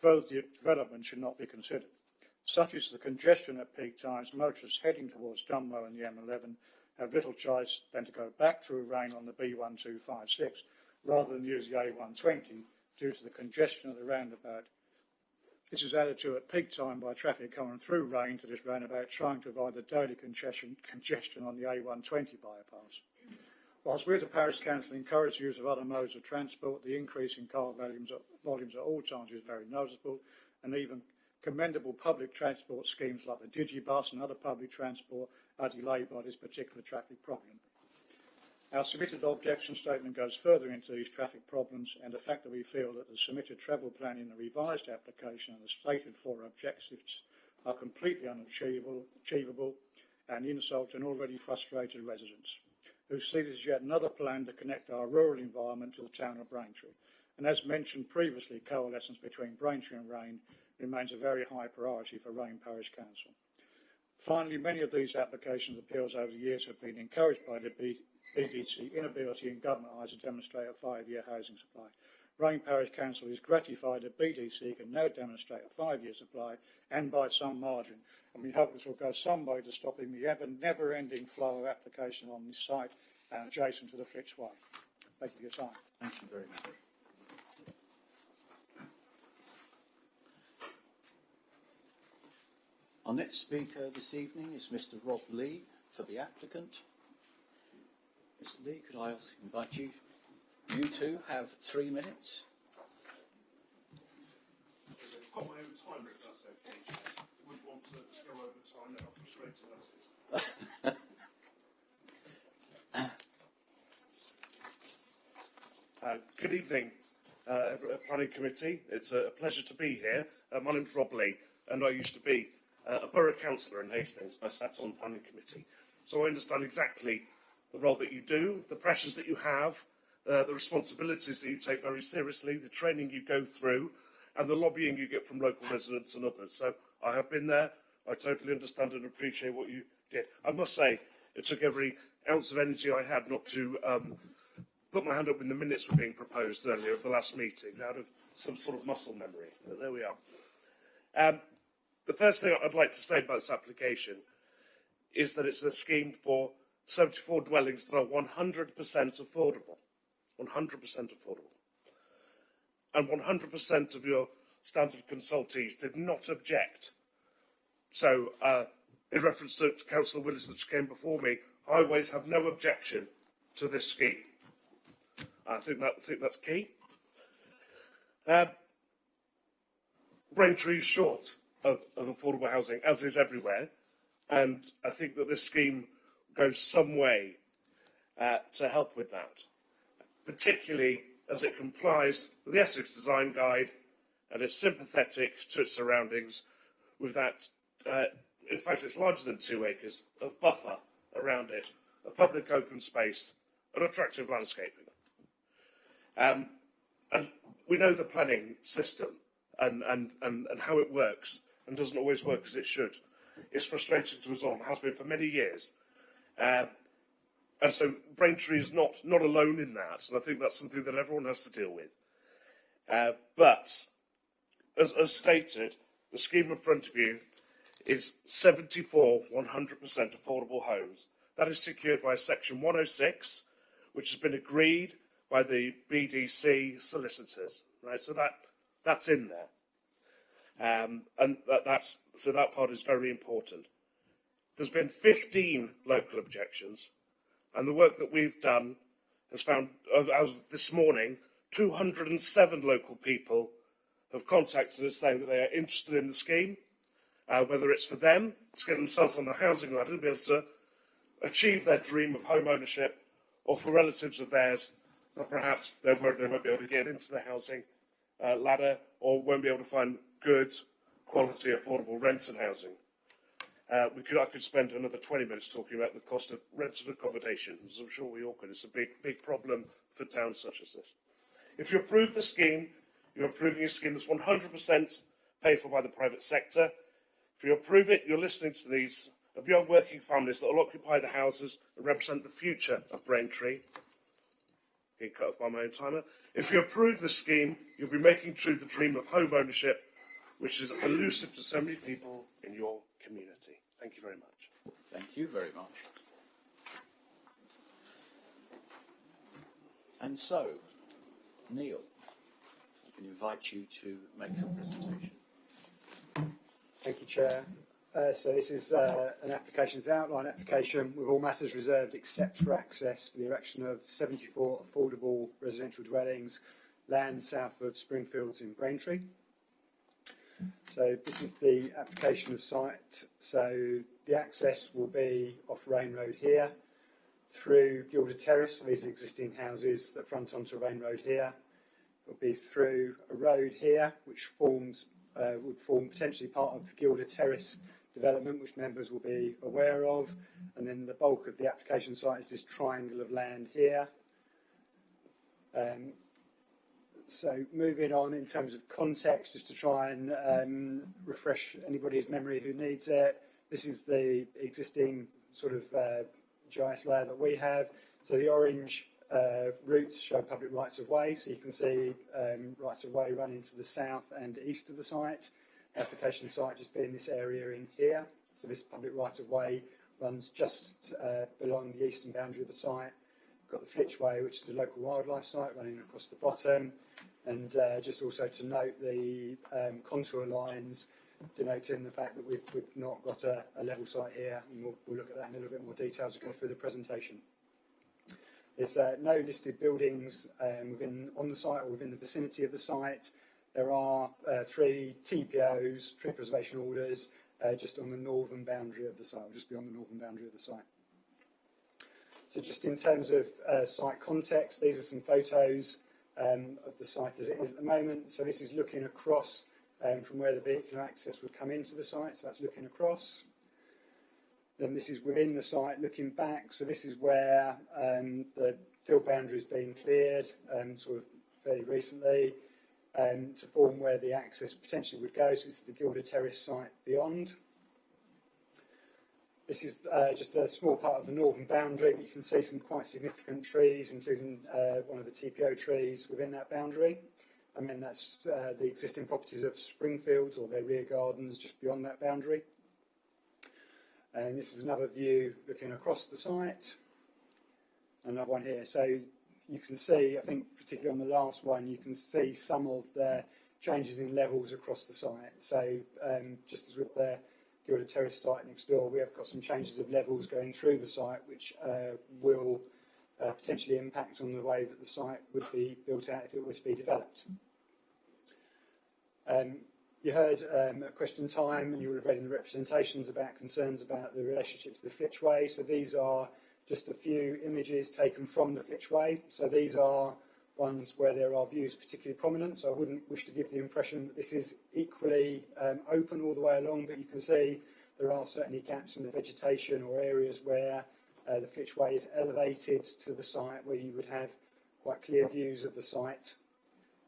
further development should not be considered. Such is the congestion at peak times, motorists heading towards Dunmow and the M11 have little choice than to go back through Rain on the B1256 rather than use the A120 due to the congestion of the roundabout. This is added to at peak time by traffic coming through Rain to this roundabout, trying to avoid the daily congestion on the A120 bypass. Whilst we at the Parish Council encourage the use of other modes of transport, the increase in car volumes at all times is very noticeable, and even commendable public transport schemes like the Digibus and other public transport are delayed by this particular traffic problem. Our submitted objection statement goes further into these traffic problems and the fact that we feel that the submitted travel plan in the revised application and the stated 4 objectives are completely unachievable and insult an already frustrated residents who see this as yet another plan to connect our rural environment to the town of Braintree. And as mentioned previously, coalescence between Braintree and Rain remains a very high priority for Rain Parish Council. Finally, many of these applications appeals over the years have been encouraged by the BDC inability in government eyes to demonstrate a 5-year housing supply. Rain Parish Council is gratified that BDC can now demonstrate a 5-year supply and by some margin, and we hope this will go some way to stopping the never-ending flow of applications on this site and adjacent to the Flitch Way. Thank you for your time.
Thank you very much. Our next speaker this evening is Mr. Rob Lee for the applicant. Mr. Lee, could I invite you? You two have 3 minutes.
I've got my own timer, if that's okay. I wouldn't want to go over time now. I'll straight to that. Good evening, Planning Committee. It's a pleasure to be here. My name's Rob Lee, and I used to be a borough councillor in Hastings. I sat on the Planning Committee. So I understand exactly the role that you do, the pressures that you have, the responsibilities that you take very seriously, the training you go through, and the lobbying you get from local residents and others. So I have been there. I totally understand and appreciate what you did. I must say, it took every ounce of energy I had not to put my hand up when the minutes were being proposed earlier of the last meeting, out of some sort of muscle memory. But there we are. The first thing I'd like to say about this application is that it's a scheme for 74 dwellings that are 100% affordable. 100% affordable. And 100% of your standard consultees did not object. So, in reference to Councillor Willis that came before me, I always have no objection to this scheme. I think that's key. Braintree is short of affordable housing, as is everywhere, and I think that this scheme goes some way to help with that, particularly as it complies with the Essex Design Guide and is sympathetic to its surroundings with that, in fact it's larger than 2 acres of buffer around it, a public open space and attractive landscaping. And we know the planning system and how it works and doesn't always work as it should. It's frustrating to us all, has been for many years. And so Braintree is not alone in that, and I think that's something that everyone has to deal with. But, as stated, the scheme in front of you is 74 100% affordable homes. That is secured by Section 106, which has been agreed by the BDC solicitors, right? So that's in there. And so that part is very important. There's been 15 local objections, and the work that we've done has found, as of this morning, 207 local people have contacted us saying that they are interested in the scheme, whether it's for them to get themselves on the housing ladder and be able to achieve their dream of home ownership, or for relatives of theirs that perhaps they won't be able to get into the housing ladder or won't be able to find good, quality, affordable rented housing. I could spend another 20 minutes talking about the cost of rented accommodation, as I'm sure we all could. It's a big problem for towns such as this. If you approve the scheme, you're approving a scheme that's 100% paid for by the private sector. If you approve it, you're listening to these of young working families that will occupy the houses and represent the future of Braintree. Getting cut off by my own timer. If you approve the scheme, you'll be making true the dream of home ownership, which is elusive to so many people in your community. Thank you very much.
Thank you very much. And so, Neil, I can invite you to make your presentation.
Thank you, Chair. So this is an application, it's an outline application with all matters reserved except for access for the erection of 74 affordable residential dwellings, land south of Springfields in Braintree. So this is the application of site. So the access will be off Rain Road here, through Gilder Terrace, so these are existing houses that front onto Rain Road here. It will be through a road here, which would form potentially part of the Gilder Terrace development, which members will be aware of. And then the bulk of the application site is this triangle of land here. So moving on in terms of context, just to try and refresh anybody's memory who needs it, this is the existing sort of GIS layer that we have. So the orange routes show public rights of way, so you can see rights of way running to the south and east of the site. The application site just being this area in here. So this public right of way runs just along the eastern boundary of the site. We've got the Flitchway, which is a local wildlife site running across the bottom, and just also to note the contour lines denoting the fact that we've not got a level site here, and we'll look at that in a little bit more detail as we go through the presentation. There's no listed buildings on the site or within the vicinity of the site. There are 3 TPOs, tree preservation orders, just on the northern boundary of the site, or just beyond the northern boundary of the site. So just in terms of site context, these are some photos of the site as it is at the moment. So this is looking across from where the vehicular access would come into the site, so that's looking across. Then this is within the site looking back, so this is where the field boundary has been cleared sort of fairly recently to form where the access potentially would go, so this is the Gilder Terrace site beyond. This is just a small part of the northern boundary, but you can see some quite significant trees, including one of the TPO trees within that boundary. And then that's the existing properties of Springfields or their rear gardens just beyond that boundary. And this is another view looking across the site. Another one here. So you can see, I think particularly on the last one, you can see some of the changes in levels across the site. So just as with the Gilder Terrace site next door, we have got some changes of levels going through the site, which will potentially impact on the way that the site would be built out if it were to be developed. You heard at question time, and you would have read in the representations about concerns about the relationship to the Flitchway. So these are just a few images taken from the Flitchway. So these are ones where there are views particularly prominent. So I wouldn't wish to give the impression that this is equally open all the way along, but you can see there are certainly gaps in the vegetation or areas where the Flitchway is elevated to the site, where you would have quite clear views of the site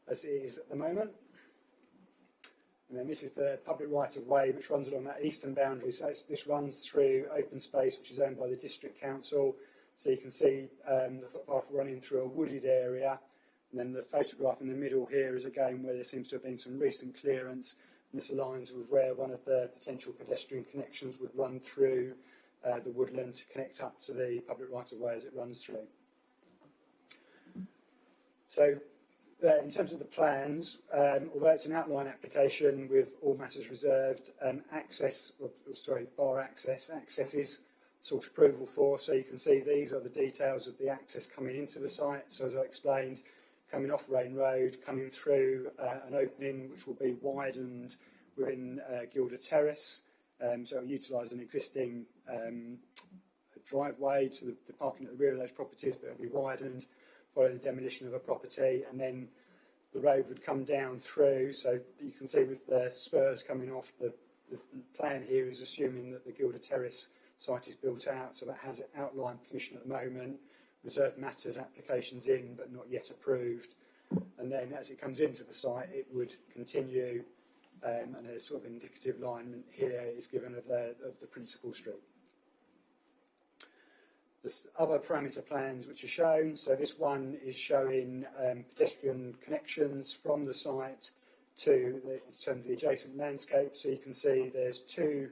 as it is at the moment. And then this is the public right-of-way which runs along that eastern boundary. So this runs through open space which is owned by the District Council. So you can see the footpath running through a wooded area. And then the photograph in the middle here is again where there seems to have been some recent clearance. And this aligns with where one of the potential pedestrian connections would run through the woodland to connect up to the public right-of-way as it runs through. So in terms of the plans, although it's an outline application with all matters reserved, bar access is sought approval for. So you can see these are the details of the access coming into the site. So as I explained, coming off Rain Road, coming through an opening which will be widened within Gilder Terrace. So it will utilise an existing driveway to the parking at the rear of those properties, but it will be widened following the demolition of a property, and then the road would come down through. So you can see with the spurs coming off, the plan here is assuming that the Gilder Terrace site is built out, so that has outline permission at the moment, reserved matters applications in but not yet approved, and then as it comes into the site it would continue, and a sort of indicative alignment here is given of the principal street. There's other parameter plans which are shown. So this one is showing pedestrian connections from the site to the adjacent landscape. So you can see there's 2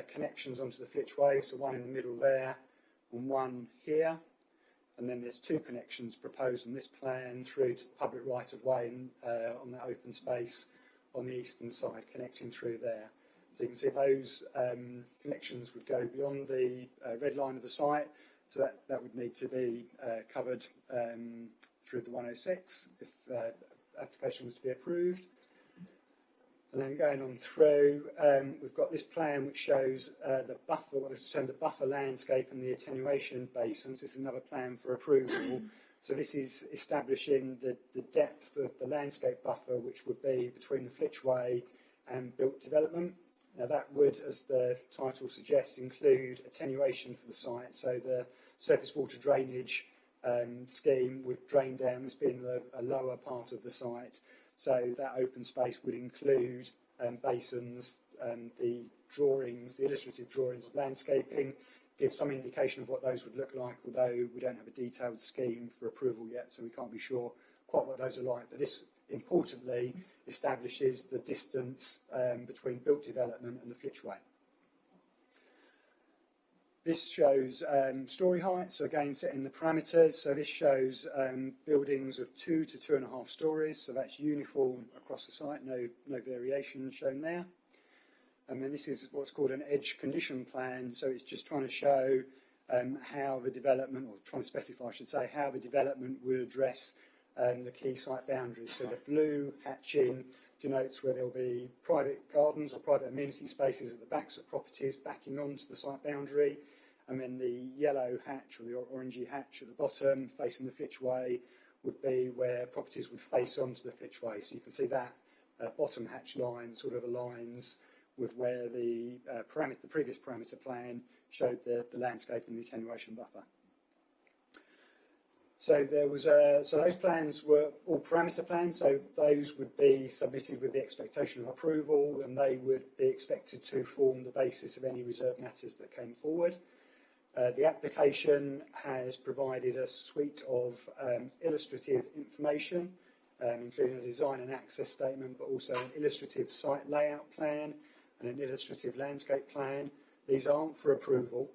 connections onto the Flitchway, so one in the middle there and one here. and then there's two connections proposed on this plan through to the public right-of-way on that open space on the eastern side, connecting through there. So you can see those connections would go beyond the red line of the site, so that would need to be covered through the 106 if application was to be approved. And then going on through, we've got this plan which shows the buffer, what is termed the buffer landscape and the attenuation basins. This is another plan for approval. So this is establishing the depth of the landscape buffer, which would be between the Flitchway and built development. Now that would, as the title suggests, include attenuation for the site. So the surface water drainage scheme would drain down, this being a lower part of the site. So that open space would include basins, the drawings, the illustrative drawings of landscaping, give some indication of what those would look like, although we don't have a detailed scheme for approval yet, so we can't be sure quite what those are like. But this, importantly, establishes the distance between built development and the Flitchway. This shows storey heights, so again setting the parameters. So this shows buildings of 2 to 2.5 stories, so that's uniform across the site, no variation shown there. And then this is what's called an edge condition plan, so it's just trying to show how the development, or trying to specify, I should say, how the development would address the key site boundaries. So the blue hatching denotes where there'll be private gardens or private amenity spaces at the backs of properties backing onto the site boundary. And then the yellow hatch, or the orangey hatch at the bottom, facing the Flitchway, would be where properties would face onto the Flitchway. So you can see that bottom hatch line sort of aligns with where the previous parameter plan showed the landscape and the attenuation buffer. So there was so those plans were all parameter plans, so those would be submitted with the expectation of approval, and they would be expected to form the basis of any reserved matters that came forward. The application has provided a suite of illustrative information, including a design and access statement, but also an illustrative site layout plan and an illustrative landscape plan. These aren't for approval,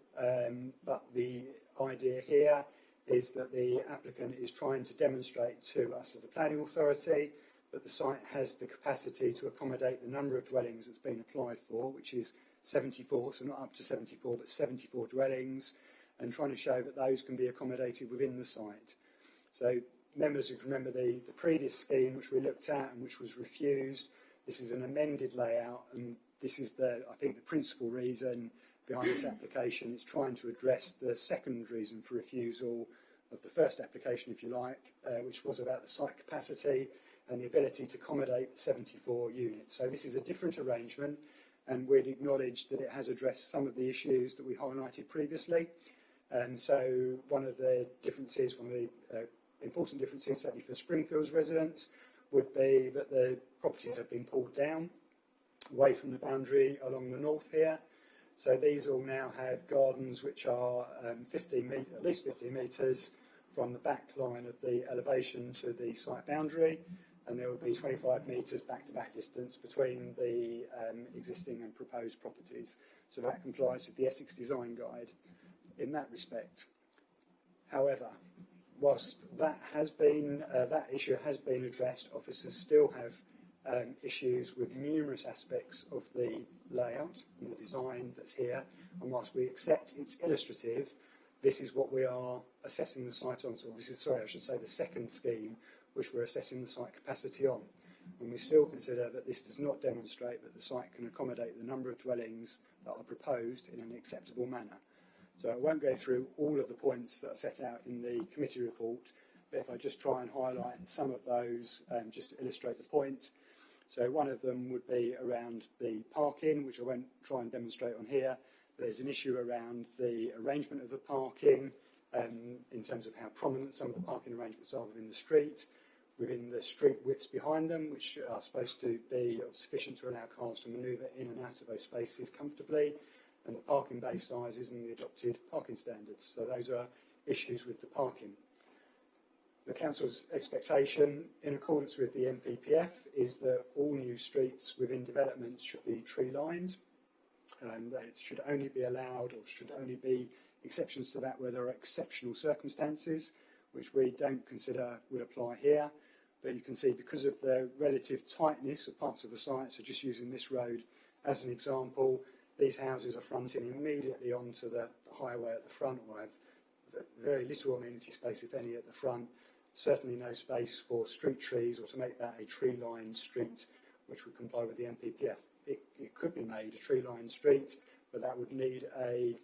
but the idea here is that the applicant is trying to demonstrate to us as the planning authority that the site has the capacity to accommodate the number of dwellings that's been applied for, which is 74, so not up to 74, but 74 dwellings, and trying to show that those can be accommodated within the site. So members who can remember the previous scheme which we looked at and which was refused, this is an amended layout, and this is I think the principal reason behind this application. It's trying to address the second reason for refusal of the first application, if you like, which was about the site capacity and the ability to accommodate 74 units. So this is a different arrangement, and we'd acknowledge that it has addressed some of the issues that we highlighted previously. And so one of the differences, one of the important differences, certainly for Springfields residents, would be that the properties have been pulled down away from the boundary along the north here. So these all now have gardens which are at least 50 metres from the back line of the elevation to the site boundary, and there will be 25 metres back-to-back distance between the existing and proposed properties. So that complies with the Essex Design Guide in that respect. However, whilst that issue has been addressed, officers still have issues with numerous aspects of the layout and the design that's here, and whilst we accept it's illustrative, this is what we are assessing the site on. So this is, sorry, I should say the second scheme which we're assessing the site capacity on. And we still consider that this does not demonstrate that the site can accommodate the number of dwellings that are proposed in an acceptable manner. So I won't go through all of the points that are set out in the committee report, but if I just try and highlight some of those just to illustrate the point. So one of them would be around the parking, which I won't try and demonstrate on here. There's an issue around the arrangement of the parking in terms of how prominent some of the parking arrangements are within the street widths behind them, which are supposed to be sufficient to allow cars to manoeuvre in and out of those spaces comfortably, and the parking bay sizes and the adopted parking standards. So those are issues with the parking. The Council's expectation, in accordance with the NPPF, is that all new streets within developments should be tree-lined, and that it should only be allowed or should only be exceptions to that where there are exceptional circumstances, which we don't consider would apply here. But you can see because of the relative tightness of parts of the site, so just using this road as an example, these houses are fronting immediately onto the highway at the front, or have very little amenity space, if any, at the front. Certainly no space for street trees or to make that a tree-lined street, which would comply with the NPPF. It could be made a tree-lined street, but that would need a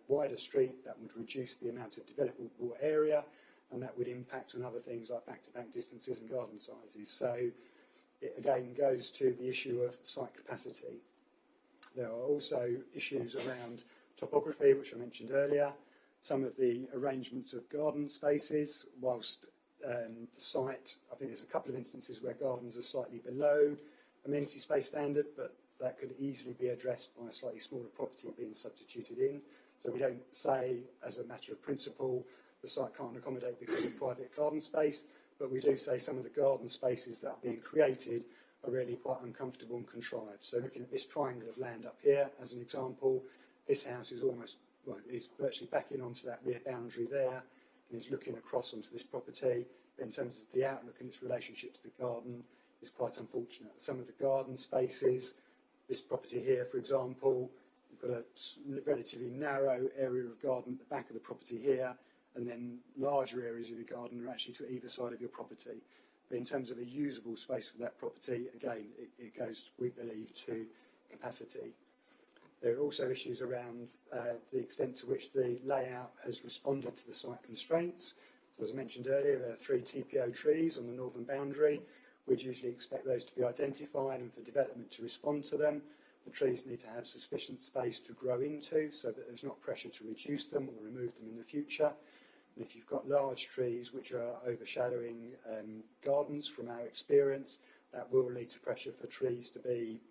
wider street that would reduce the amount of developable area, and that would impact on other things like back-to-back distances and garden sizes. So it again goes to the issue of site capacity. There are also issues around topography, which I mentioned earlier. Some of the arrangements of garden spaces, whilst the site, I think there's a couple of instances where gardens are slightly below amenity space standard, but that could easily be addressed by a slightly smaller property being substituted in. So we don't say, as a matter of principle, the site can't accommodate because of private garden space, but we do say some of the garden spaces that are being created are really quite uncomfortable and contrived. So looking at this triangle of land up here, as an example, this house is almost, well, is virtually backing onto that rear boundary there, and is looking across onto this property. But in terms of the outlook and its relationship to the garden, is quite unfortunate. Some of the garden spaces, this property here, for example, you've got a relatively narrow area of garden at the back of the property here, and then larger areas of your garden are actually to either side of your property. But in terms of a usable space for that property, again, it goes, we believe, to capacity. There are also issues around the extent to which the layout has responded to the site constraints. So as I mentioned earlier, there are 3 TPO trees on the northern boundary. We'd usually expect those to be identified and for development to respond to them. The trees need to have sufficient space to grow into so that there's not pressure to reduce them or remove them in the future. And if you've got large trees which are overshadowing gardens, from our experience, that will lead to pressure for trees to be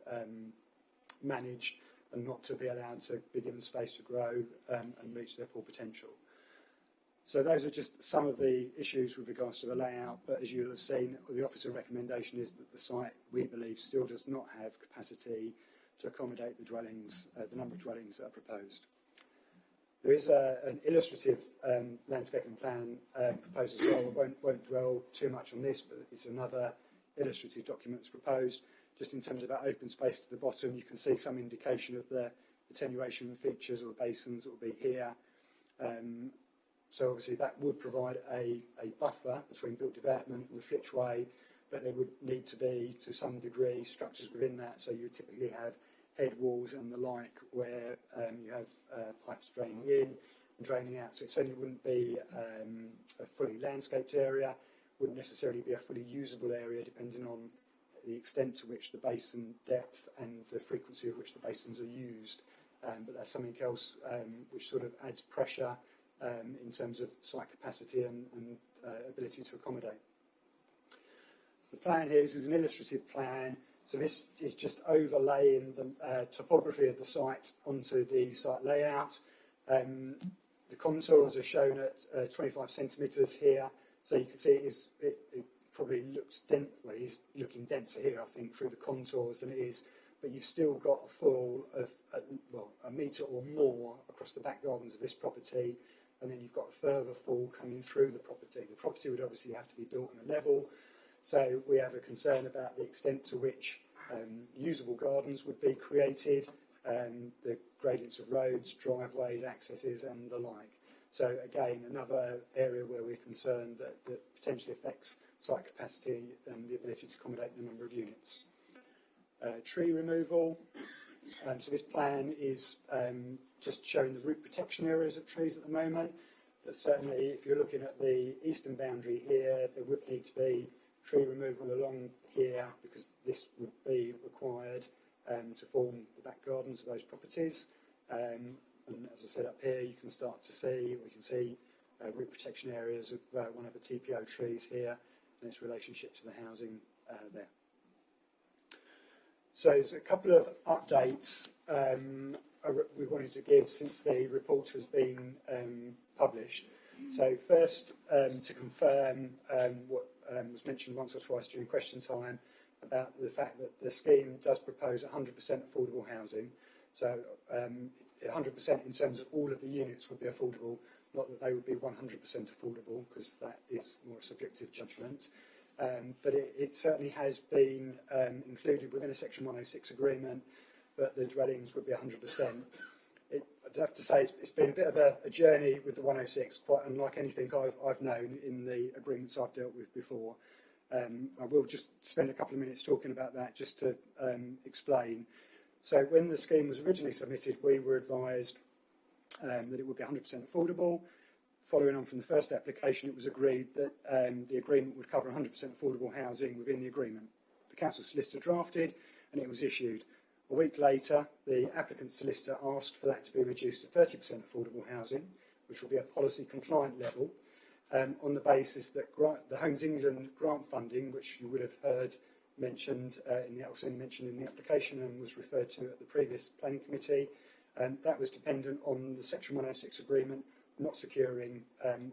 managed and not to be allowed to be given space to grow and reach their full potential. So those are just some of the issues with regards to the layout, but as you'll have seen, the officer recommendation is that the site, we believe, still does not have capacity to accommodate the dwellings, the number of dwellings that are proposed. There is an illustrative landscaping plan proposed as well. I won't dwell too much on this, but it's another illustrative document that's proposed. Just in terms of that open space to the bottom, you can see some indication of the attenuation features or basins that will be here. So obviously that would provide a buffer between built development and the Flitchway, but there would need to be, to some degree, structures within that. So you typically have head walls and the like, where you have pipes draining in and draining out. So it certainly wouldn't be a fully landscaped area, wouldn't necessarily be a fully usable area, depending on the extent to which the basin depth and the frequency of which the basins are used. But that's something else which sort of adds pressure in terms of site capacity and ability to accommodate. The plan here is an illustrative plan, so this is just overlaying the topography of the site onto the site layout. The contours are shown at 25 centimetres here, so you can see it probably looks dense, well, it is looking denser here, I think, through the contours than it is, but you've still got a fall of, well, a metre or more across the back gardens of this property, and then you've got a further fall coming through the property. The property would obviously have to be built on a level, so we have a concern about the extent to which usable gardens would be created, the gradients of roads, driveways, accesses and the like. So again, another area where we're concerned that potentially affects site capacity and the ability to accommodate the number of units. Tree removal. So this plan is just showing the root protection areas of trees at the moment. But certainly, if you're looking at the eastern boundary here, there would need to be tree removal along here because this would be required to form the back gardens of those properties. And as I said up here, you can start to see, we can see root protection areas of one of the TPO trees here and its relationship to the housing there. So there's a couple of updates we wanted to give since the report has been published. So first, to confirm what was mentioned once or twice during question time about the fact that the scheme does propose 100% affordable housing. So 100% in terms of all of the units would be affordable, not that they would be 100% affordable, because that is more a subjective judgment. But it certainly has been included within a Section 106 agreement, but the dwellings would be 100%. I'd have to say it's been a bit of a journey with the 106, quite unlike anything I've known in the agreements I've dealt with before. I will just spend a couple of minutes talking about that just to explain. So when the scheme was originally submitted, we were advised that it would be 100% affordable. Following on from the first application, it was agreed that the agreement would cover 100% affordable housing within the agreement. The council solicitor drafted and it was issued. A week later, the applicant solicitor asked for that to be reduced to 30% affordable housing, which will be a policy compliant level, on the basis that the Homes England grant funding, which you would have heard mentioned mentioned in the application and was referred to at the previous planning committee, that was dependent on the Section 106 agreement not securing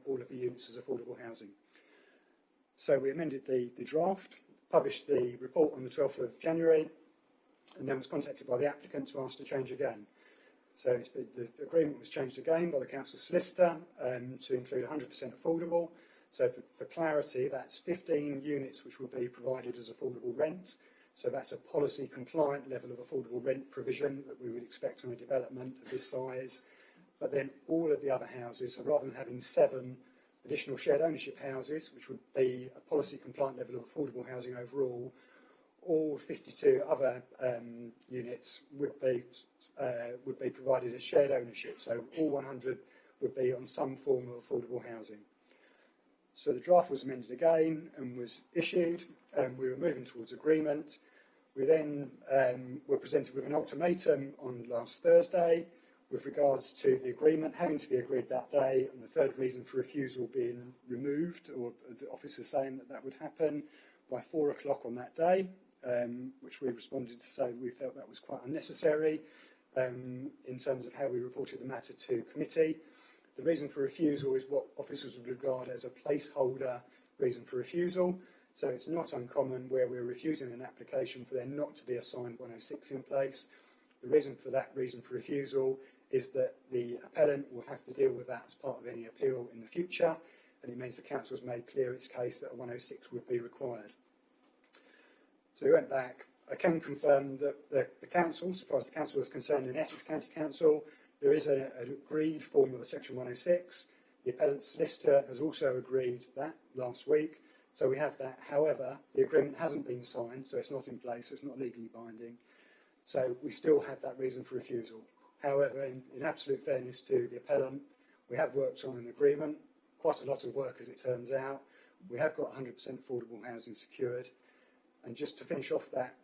all of the units as affordable housing. So we amended the draft, published the report on the 12th of January, and then was contacted by the applicant to ask to change again. So the agreement was changed again by the council solicitor to include 100% affordable. So for clarity, that's 15 units which will be provided as affordable rent. So that's a policy compliant level of affordable rent provision that we would expect on a development of this size. But then all of the other houses, so rather than having 7 additional shared ownership houses, which would be a policy compliant level of affordable housing overall, all 52 other units would be provided as shared ownership. So all 100 would be on some form of affordable housing. So the draft was amended again and was issued, and we were moving towards agreement. We then were presented with an ultimatum on last Thursday with regards to the agreement having to be agreed that day, and the third reason for refusal being removed, or the officers saying that would happen by 4 o'clock on that day, which we responded to say we felt that was quite unnecessary in terms of how we reported the matter to committee. The reason for refusal is what officers would regard as a placeholder reason for refusal. So it's not uncommon where we're refusing an application for there not to be a signed 106 in place. The reason for that reason for refusal is that the appellant will have to deal with that as part of any appeal in the future, and it means the council has made clear its case that a 106 would be required. So we went back. I can confirm that the council, as far as the council is concerned, in Essex County Council, there is an agreed form of a Section 106. The appellant solicitor has also agreed that last week. So we have that. However, the agreement hasn't been signed, so it's not in place, so it's not legally binding. So we still have that reason for refusal. However, in absolute fairness to the appellant, we have worked on an agreement, quite a lot of work as it turns out. We have got 100% affordable housing secured. And just to finish off that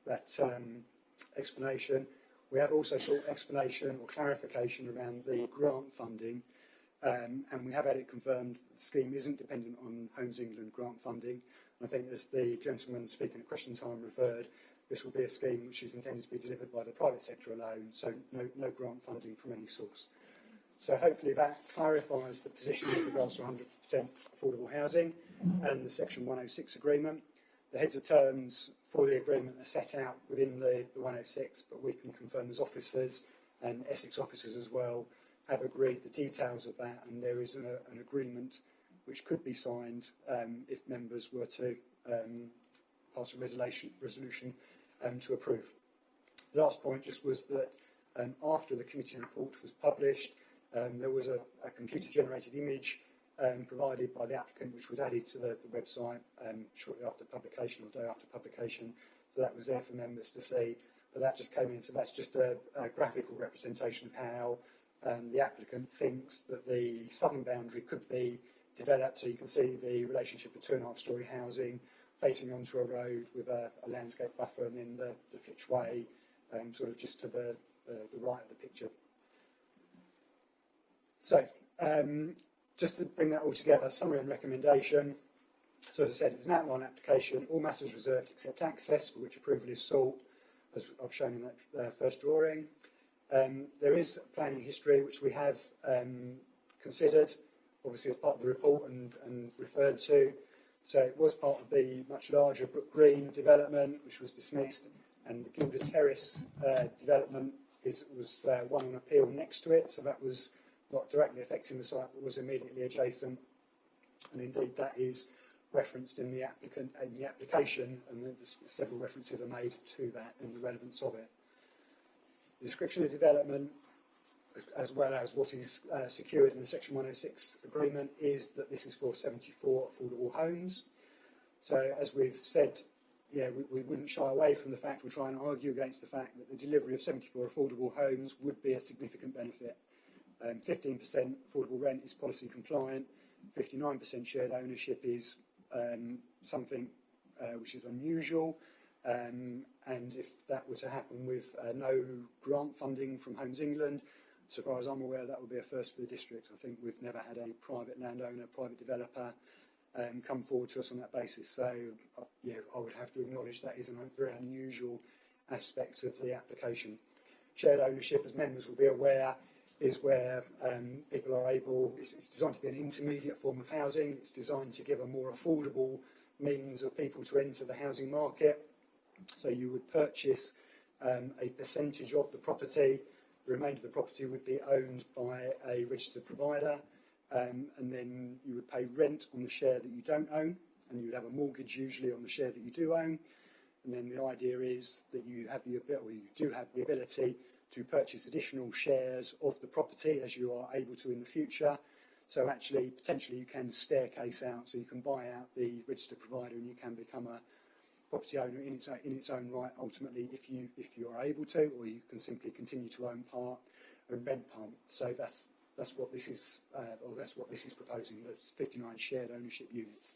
explanation, we have also sought explanation or clarification around the grant funding, and we have had it confirmed that the scheme isn't dependent on Homes England grant funding. And I think, as the gentleman speaking at question time referred, this will be a scheme which is intended to be delivered by the private sector alone, so no grant funding from any source. So hopefully that clarifies the position with regards to 100% affordable housing and the Section 106 agreement. The heads of terms for the agreement are set out within the 106, but we can confirm as officers, and Essex officers as well, have agreed the details of that, and there is an agreement which could be signed if members were to pass a resolution to approve. The last point just was that after the committee report was published, there was a computer-generated image provided by the applicant, which was added to the website shortly after publication or day after publication. So that was there for members to see. But that just came in, so that's just a graphical representation of how the applicant thinks that the southern boundary could be developed. So you can see the relationship of 2.5-storey housing facing onto a road with a landscape buffer, and then the Flitch Way sort of just to the right of the picture. So just to bring that all together, summary and recommendation. So as I said, it's an outline application, all matters reserved except access, for which approval is sought, as I've shown in that first drawing. There is planning history which we have considered, obviously as part of the report and referred to. So it was part of the much larger Brook Green development, which was dismissed, and the Gilder Terrace development was one on appeal next to it, so that was not directly affecting the site, but was immediately adjacent. And indeed, that is referenced in the application, and several references are made to that and the relevance of it. The description of development, as well as what is secured in the Section 106 agreement, is that this is for 74 affordable homes. So, as we've said, we wouldn't shy away from the fact, we're trying to argue against the fact that the delivery of 74 affordable homes would be a significant benefit. 15% affordable rent is policy compliant, 59% shared ownership is something which is unusual, and if that were to happen with no grant funding from Homes England, so far as I'm aware, that would be a first for the district. I think we've never had a private landowner, private developer come forward to us on that basis. So, I would have to acknowledge that is a very unusual aspect of the application. Shared ownership, as members will be aware, is where people are able, it's designed to be an intermediate form of housing. It's designed to give a more affordable means of people to enter the housing market. So you would purchase a percentage of the property. The remainder of the property would be owned by a registered provider, and then you would pay rent on the share that you don't own, and you would have a mortgage usually on the share that you do own. And then the idea is that you have the ability, or you do have the ability, to purchase additional shares of the property as you are able to in the future. So actually, potentially you can staircase out, so you can buy out the registered provider and you can become a property owner in its own right, ultimately, if you are able to, or you can simply continue to own part and rent part. So that's what this is, or that's what this is proposing. That's 59 shared ownership units.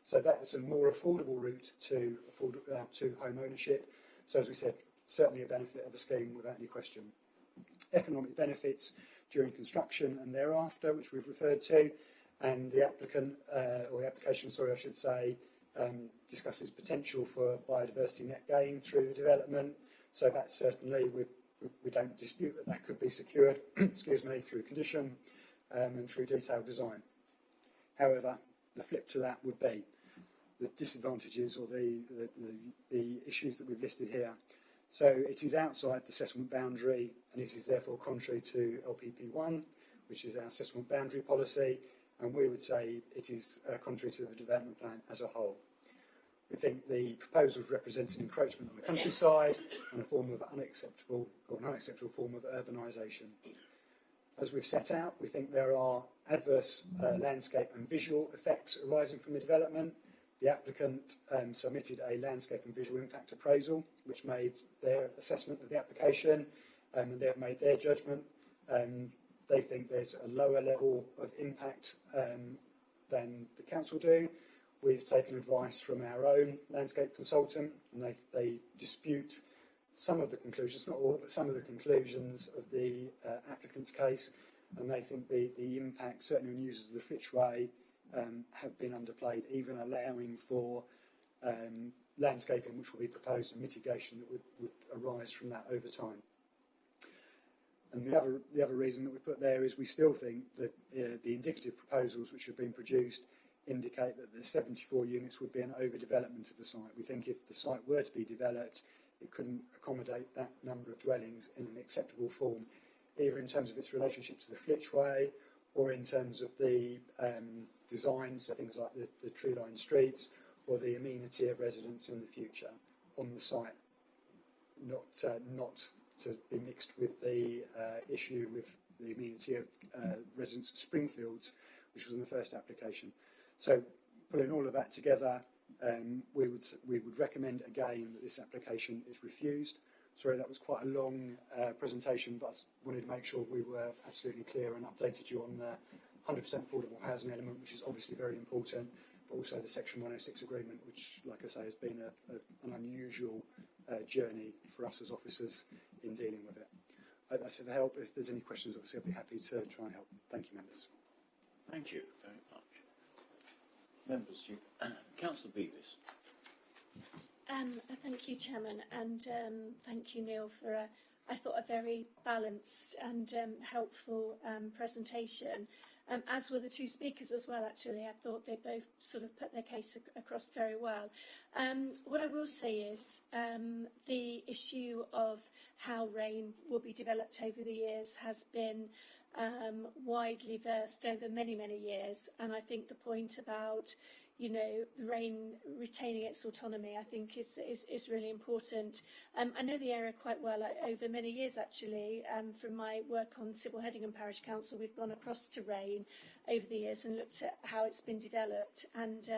So that's a more affordable route to home ownership. So as we said, certainly a benefit of the scheme without any question. Economic benefits during construction and thereafter, which we've referred to, and the applicant, or the application, sorry, I should say, discusses potential for biodiversity net gain through the development. So that certainly we don't dispute that could be secured, excuse me, through condition and through detailed design. However, the flip to that would be the disadvantages or the issues that we've listed here. So it is outside the settlement boundary, and it is therefore contrary to LPP1, which is our settlement boundary policy, and we would say it is contrary to the development plan as a whole. We think the proposals represent an encroachment on the countryside and a form of an unacceptable form of urbanisation. As we've set out, we think there are adverse landscape and visual effects arising from the development. The applicant submitted a landscape and visual impact appraisal, which made their assessment of the application, and they've made their judgment. They think there's a lower level of impact than the council do. We've taken advice from our own landscape consultant, and they dispute some of the conclusions, not all, but some of the conclusions of the applicant's case, and they think the impact, certainly on users of the Flitchway, have been underplayed, even allowing for landscaping which will be proposed and mitigation that would arise from that over time. And the other reason that we put there is we still think that the indicative proposals which have been produced indicate that the 74 units would be an overdevelopment of the site. We think if the site were to be developed, it couldn't accommodate that number of dwellings in an acceptable form, either in terms of its relationship to the Flitchway or in terms of the designs, so things like the tree-lined streets or the amenity of residents in the future on the site, not to be mixed with the issue with the amenity of residents of Springfields, which was in the first application. So, putting all of that together, we would recommend again that this application is refused. Sorry, that was quite a long presentation, but I wanted to make sure we were absolutely clear and updated you on the 100% affordable housing element, which is obviously very important, but also the Section 106 agreement, which, like I say, has been an unusual journey for us as officers in dealing with it. I hope that's of help. If there's any questions, obviously, I'll be happy to try and help. Thank you, members.
Thank you very much. Members, Councillor Beavis.
Thank you, Chairman, and thank you, Neil, for I thought a very balanced and helpful presentation. as were the two speakers as well, actually. I thought they both sort of put their case across very well. What I will say is the issue of how RAIN will be developed over the years has been widely versed over many, many years. And I think the point about, you know, the RAIN retaining its autonomy, I think is really important. I know the area quite well over many years, actually. From my work on Sybil Hedingham Parish Council, we've gone across to RAIN over the years and looked at how it's been developed. And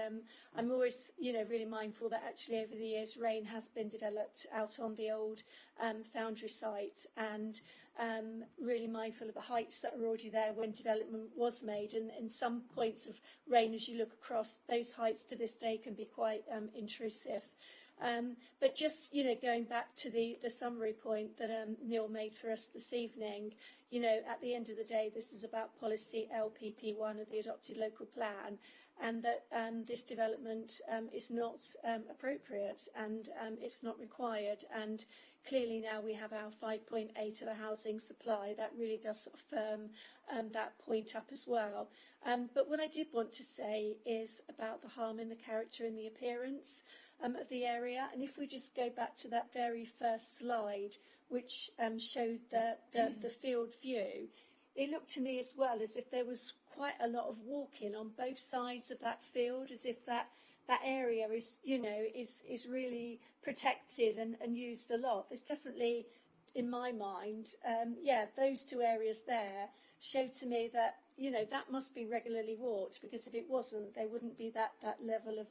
I'm always, you know, really mindful that actually over the years, RAIN has been developed out on the old foundry site, and really mindful of the heights that are already there when development was made. And in some points of RAIN, as you look across, those heights to this day can be quite intrusive. But just, you know, going back to the summary point that Neil made for us this evening, you know, at the end of the day, this is about policy LPP1 of the adopted local plan, and that this development is not appropriate, and it's not required. And clearly now we have our 5.8 of a housing supply. That really does sort of firm that point up as well. But what I did want to say is about the harm in the character and the appearance of the area. And if we just go back to that very first slide, which showed the field view, it looked to me as well as if there was quite a lot of walking on both sides of that field, as if that area is, you know, is really protected and used a lot. There's definitely, in my mind, those two areas there show to me that, you know, that must be regularly walked, because if it wasn't, there wouldn't be that level of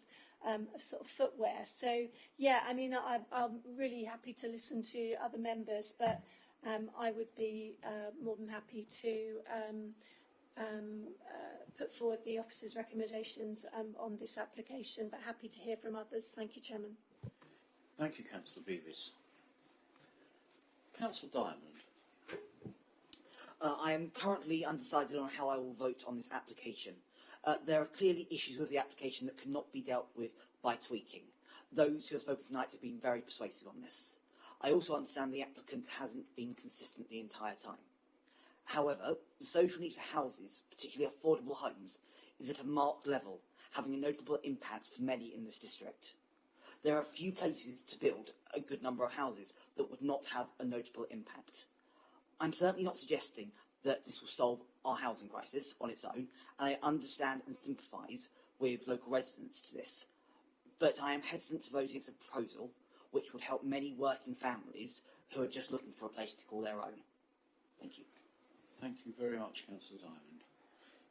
sort of footwear. So, yeah, I mean, I'm really happy to listen to other members, but I would be more than happy to put forward the officer's recommendations on this application, but happy to hear from others. Thank you, Chairman.
Thank you, Councillor Beavis. Councillor Diamond.
I am currently undecided on how I will vote on this application. There are clearly issues with the application that cannot be dealt with by tweaking. Those who have spoken tonight have been very persuasive on this. I also understand the applicant hasn't been consistent the entire time. However, the social need for houses, particularly affordable homes, is at a marked level, having a notable impact for many in this district. There are a few places to build a good number of houses that would not have a notable impact. I'm certainly not suggesting that this will solve our housing crisis on its own, and I understand and sympathise with local residents to this. But I am hesitant to vote against a proposal which would help many working families who are just looking for a place to call their own. Thank you.
Thank you very much, Councillor Diamond.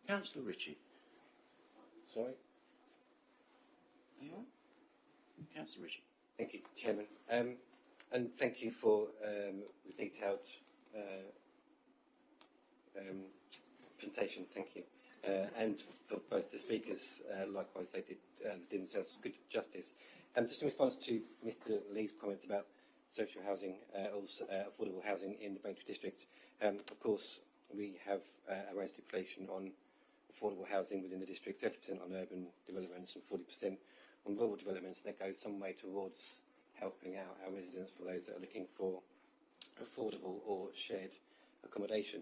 Councillor Ritchie. Sorry? Are you all right? Councillor Ritchie.
Thank you, Chairman. And thank you for the detailed presentation. Thank you. And for both the speakers, likewise, they did themselves good justice. Just in response to Mr. Lee's comments about social housing, also affordable housing in the Braintree district, of course, we have our own stipulation on affordable housing within the district, 30% on urban developments and 40% on rural developments. That goes some way towards helping out our residents, for those that are looking for affordable or shared accommodation.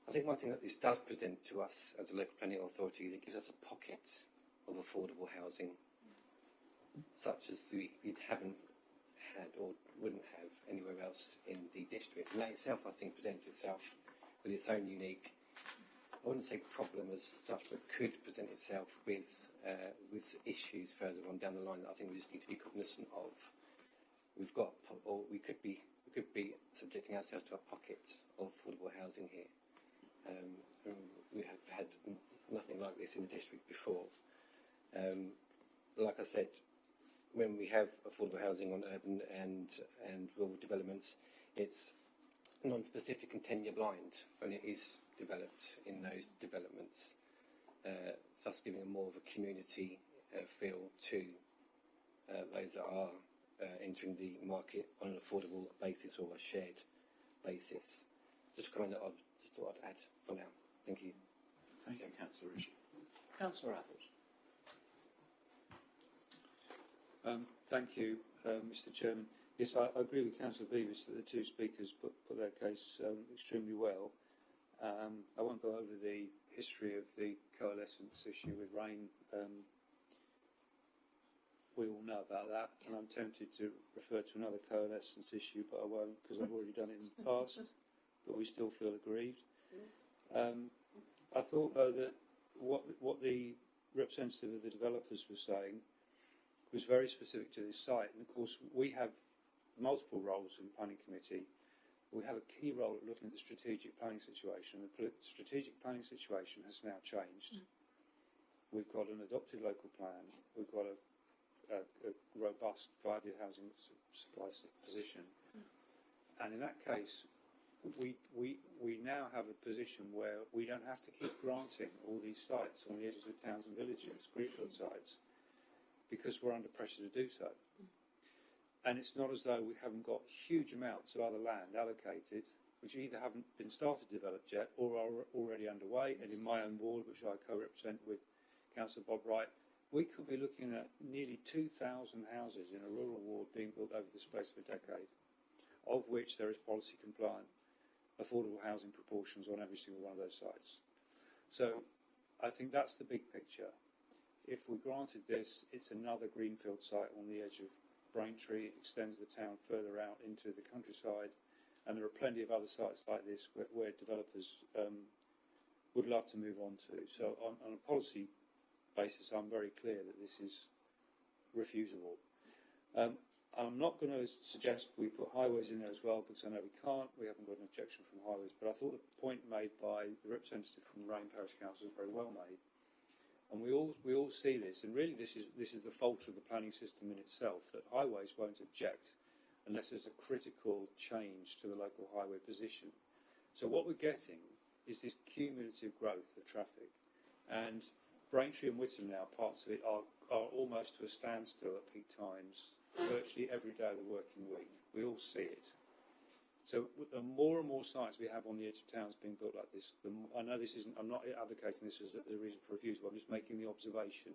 I think one thing that this does present to us as a local planning authority is it gives us a pocket of affordable housing, such as we haven't had or wouldn't have anywhere else in the district. And that itself, I think, presents itself with its own unique, I wouldn't say problem as such, but could present itself with issues further on down the line that I think we just need to be cognizant of. We've got, or we could be subjecting ourselves to a pocket of affordable housing here. We have had nothing like this in the district before. Like I said, when we have affordable housing on urban and rural developments, it's non-specific and tenure blind when it is developed in those developments, thus giving a more of a community feel to those that are entering the market on an affordable basis or a shared basis. Just a comment that I just thought I'd add for now. Thank you.
Thank you, Councillor Ritchie. Councillor Apples.
Thank you, Mr. Chairman. Yes, I agree with Councillor Beavis that the two speakers put their case extremely well. I won't go over the history of the coalescence issue with rain. We all know about that, and I'm tempted to refer to another coalescence issue, but I won't because I've already done it in the past, but we still feel aggrieved. I thought, though, that what the representative of the developers was saying was very specific to this site, and of course we have multiple roles in the planning committee. We have a key role at looking at the strategic planning situation. The strategic planning situation has now changed. We've got an adopted local plan. We've got a robust 5-year housing supply position. And in that case, we now have a position where we don't have to keep granting all these sites on the edges of towns and villages, greenfield sites, because we're under pressure to do so. And it's not as though we haven't got huge amounts of other land allocated, which either haven't been started developed yet or are already underway. And in my own ward, which I co-represent with Councillor Bob Wright, we could be looking at nearly 2,000 houses in a rural ward being built over the space of a decade, of which there is policy compliant affordable housing proportions on every single one of those sites. So I think that's the big picture. If we granted this, it's another greenfield site on the edge of Braintree. It extends the town further out into the countryside, and there are plenty of other sites like this where developers would love to move on to. So on a policy basis, I'm very clear that this is refusable. I'm not going to suggest we put highways in there as well, because I know we can't. We haven't got an objection from highways, but I thought the point made by the representative from Rain Parish Council was very well made. And we all see this, and really this is the fault of the planning system in itself, that highways won't object unless there's a critical change to the local highway position. So what we're getting is this cumulative growth of traffic, and Braintree and Whittam now, parts of it, are almost to a standstill at peak times, virtually every day of the working week. We all see it. So the more and more sites we have on the edge of towns being built like this, I know this isn't, I'm not advocating this as a reason for refusal, I'm just making the observation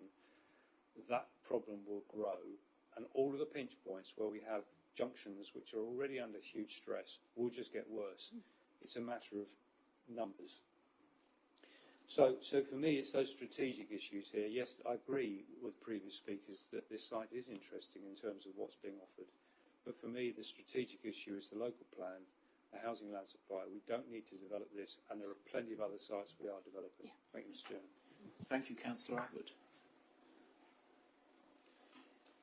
that problem will grow, and all of the pinch points where we have junctions which are already under huge stress will just get worse. It's a matter of numbers. So for me, it's those strategic issues here. Yes, I agree with previous speakers that this site is interesting in terms of what's being offered. But for me, the strategic issue is the local plan, the housing land supply. We don't need to develop this, and there are plenty of other sites we are developing. Yeah. Thank you, Mr. Chairman.
Thank you, Councillor Atwood.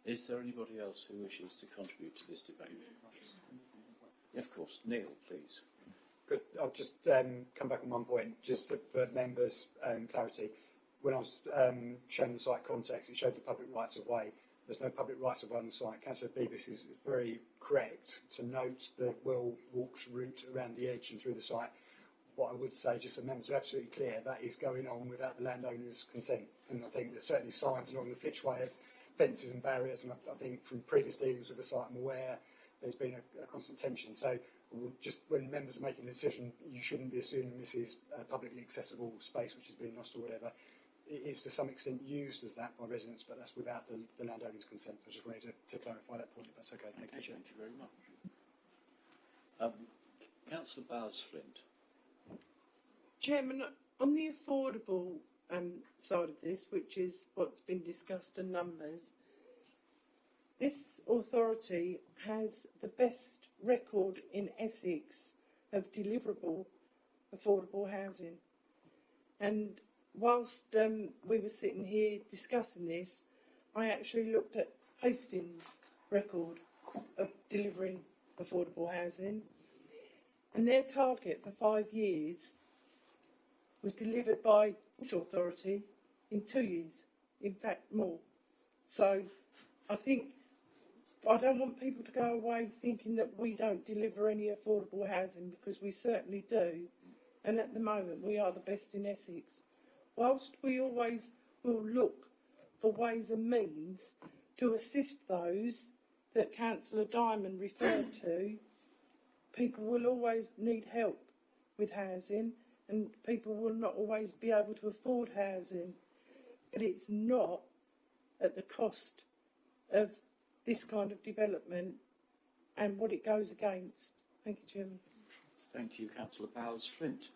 Is there anybody else who wishes to contribute to this debate? Yeah, of course. Neil, please.
Good. I'll just come back on one point, just for members' clarity. When I was showing the site context, it showed the public rights of way. There's no public rights of way on the site. Councillor Beavis is very correct to note the well-walked route around the edge and through the site. What I would say, just so members are absolutely clear, that is going on without the landowner's consent. And I think there's certainly signs along the Flitchway of fences and barriers, and I think from previous dealings with the site, I'm aware there's been a constant tension. So just when members are making a decision, you shouldn't be assuming this is a publicly accessible space which has been lost or whatever. It is to some extent used as that by residents, but that's without the landowner's consent. I just wanted to clarify that point, if that's okay. Thank you, Chair.
Thank you very much. Councillor Bowes-Flint.
Chairman, on the affordable side of this, which is what's been discussed in numbers, this authority has the best record in Essex of deliverable affordable housing. And whilst we were sitting here discussing this, I actually looked at Hastings' record of delivering affordable housing, and their target for 5 years was delivered by this authority in 2 years, in fact more. So I think I don't want people to go away thinking that we don't deliver any affordable housing, because we certainly do, and at the moment we are the best in Essex. Whilst we always will look for ways and means to assist those that Councillor Diamond referred to, people will always need help with housing, and people will not always be able to afford housing. But it's not at the cost of this kind of development and what it goes against. Thank you, Chairman.
Thank you, Councillor Bowes-Flint.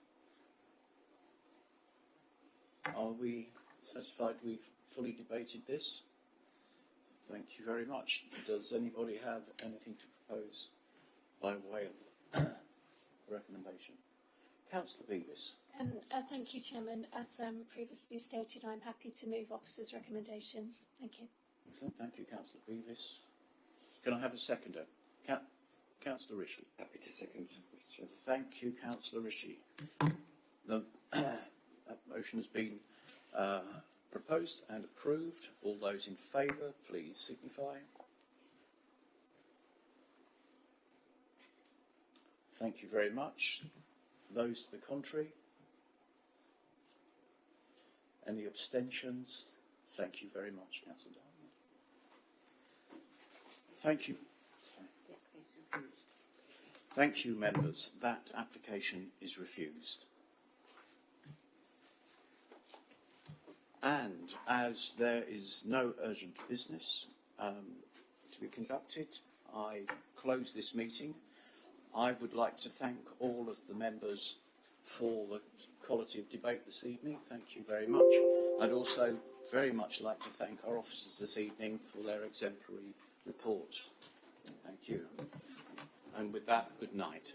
Are we satisfied we've fully debated this? Thank you very much. Does anybody have anything to propose by way of recommendation? Councillor Beavis.
Thank you, Chairman. As previously stated, I'm happy to move officers' recommendations. Thank you.
Excellent. Thank you, Councillor Beavis. Can I have a seconder? Councillor Rishi.
Happy to second, Mr. Chairman.
Thank you, Councillor Rishi. The that motion has been proposed and approved. All those in favour, please signify. Thank you very much. Those to the contrary? Any abstentions? Thank you very much, Councillor Dartmouth. Thank you. Thank you, members. That application is refused. And as there is no urgent business to be conducted, I close this meeting. I would like to thank all of the members for the quality of debate this evening. Thank you very much. I'd also very much like to thank our officers this evening for their exemplary reports. Thank you. And with that, good night.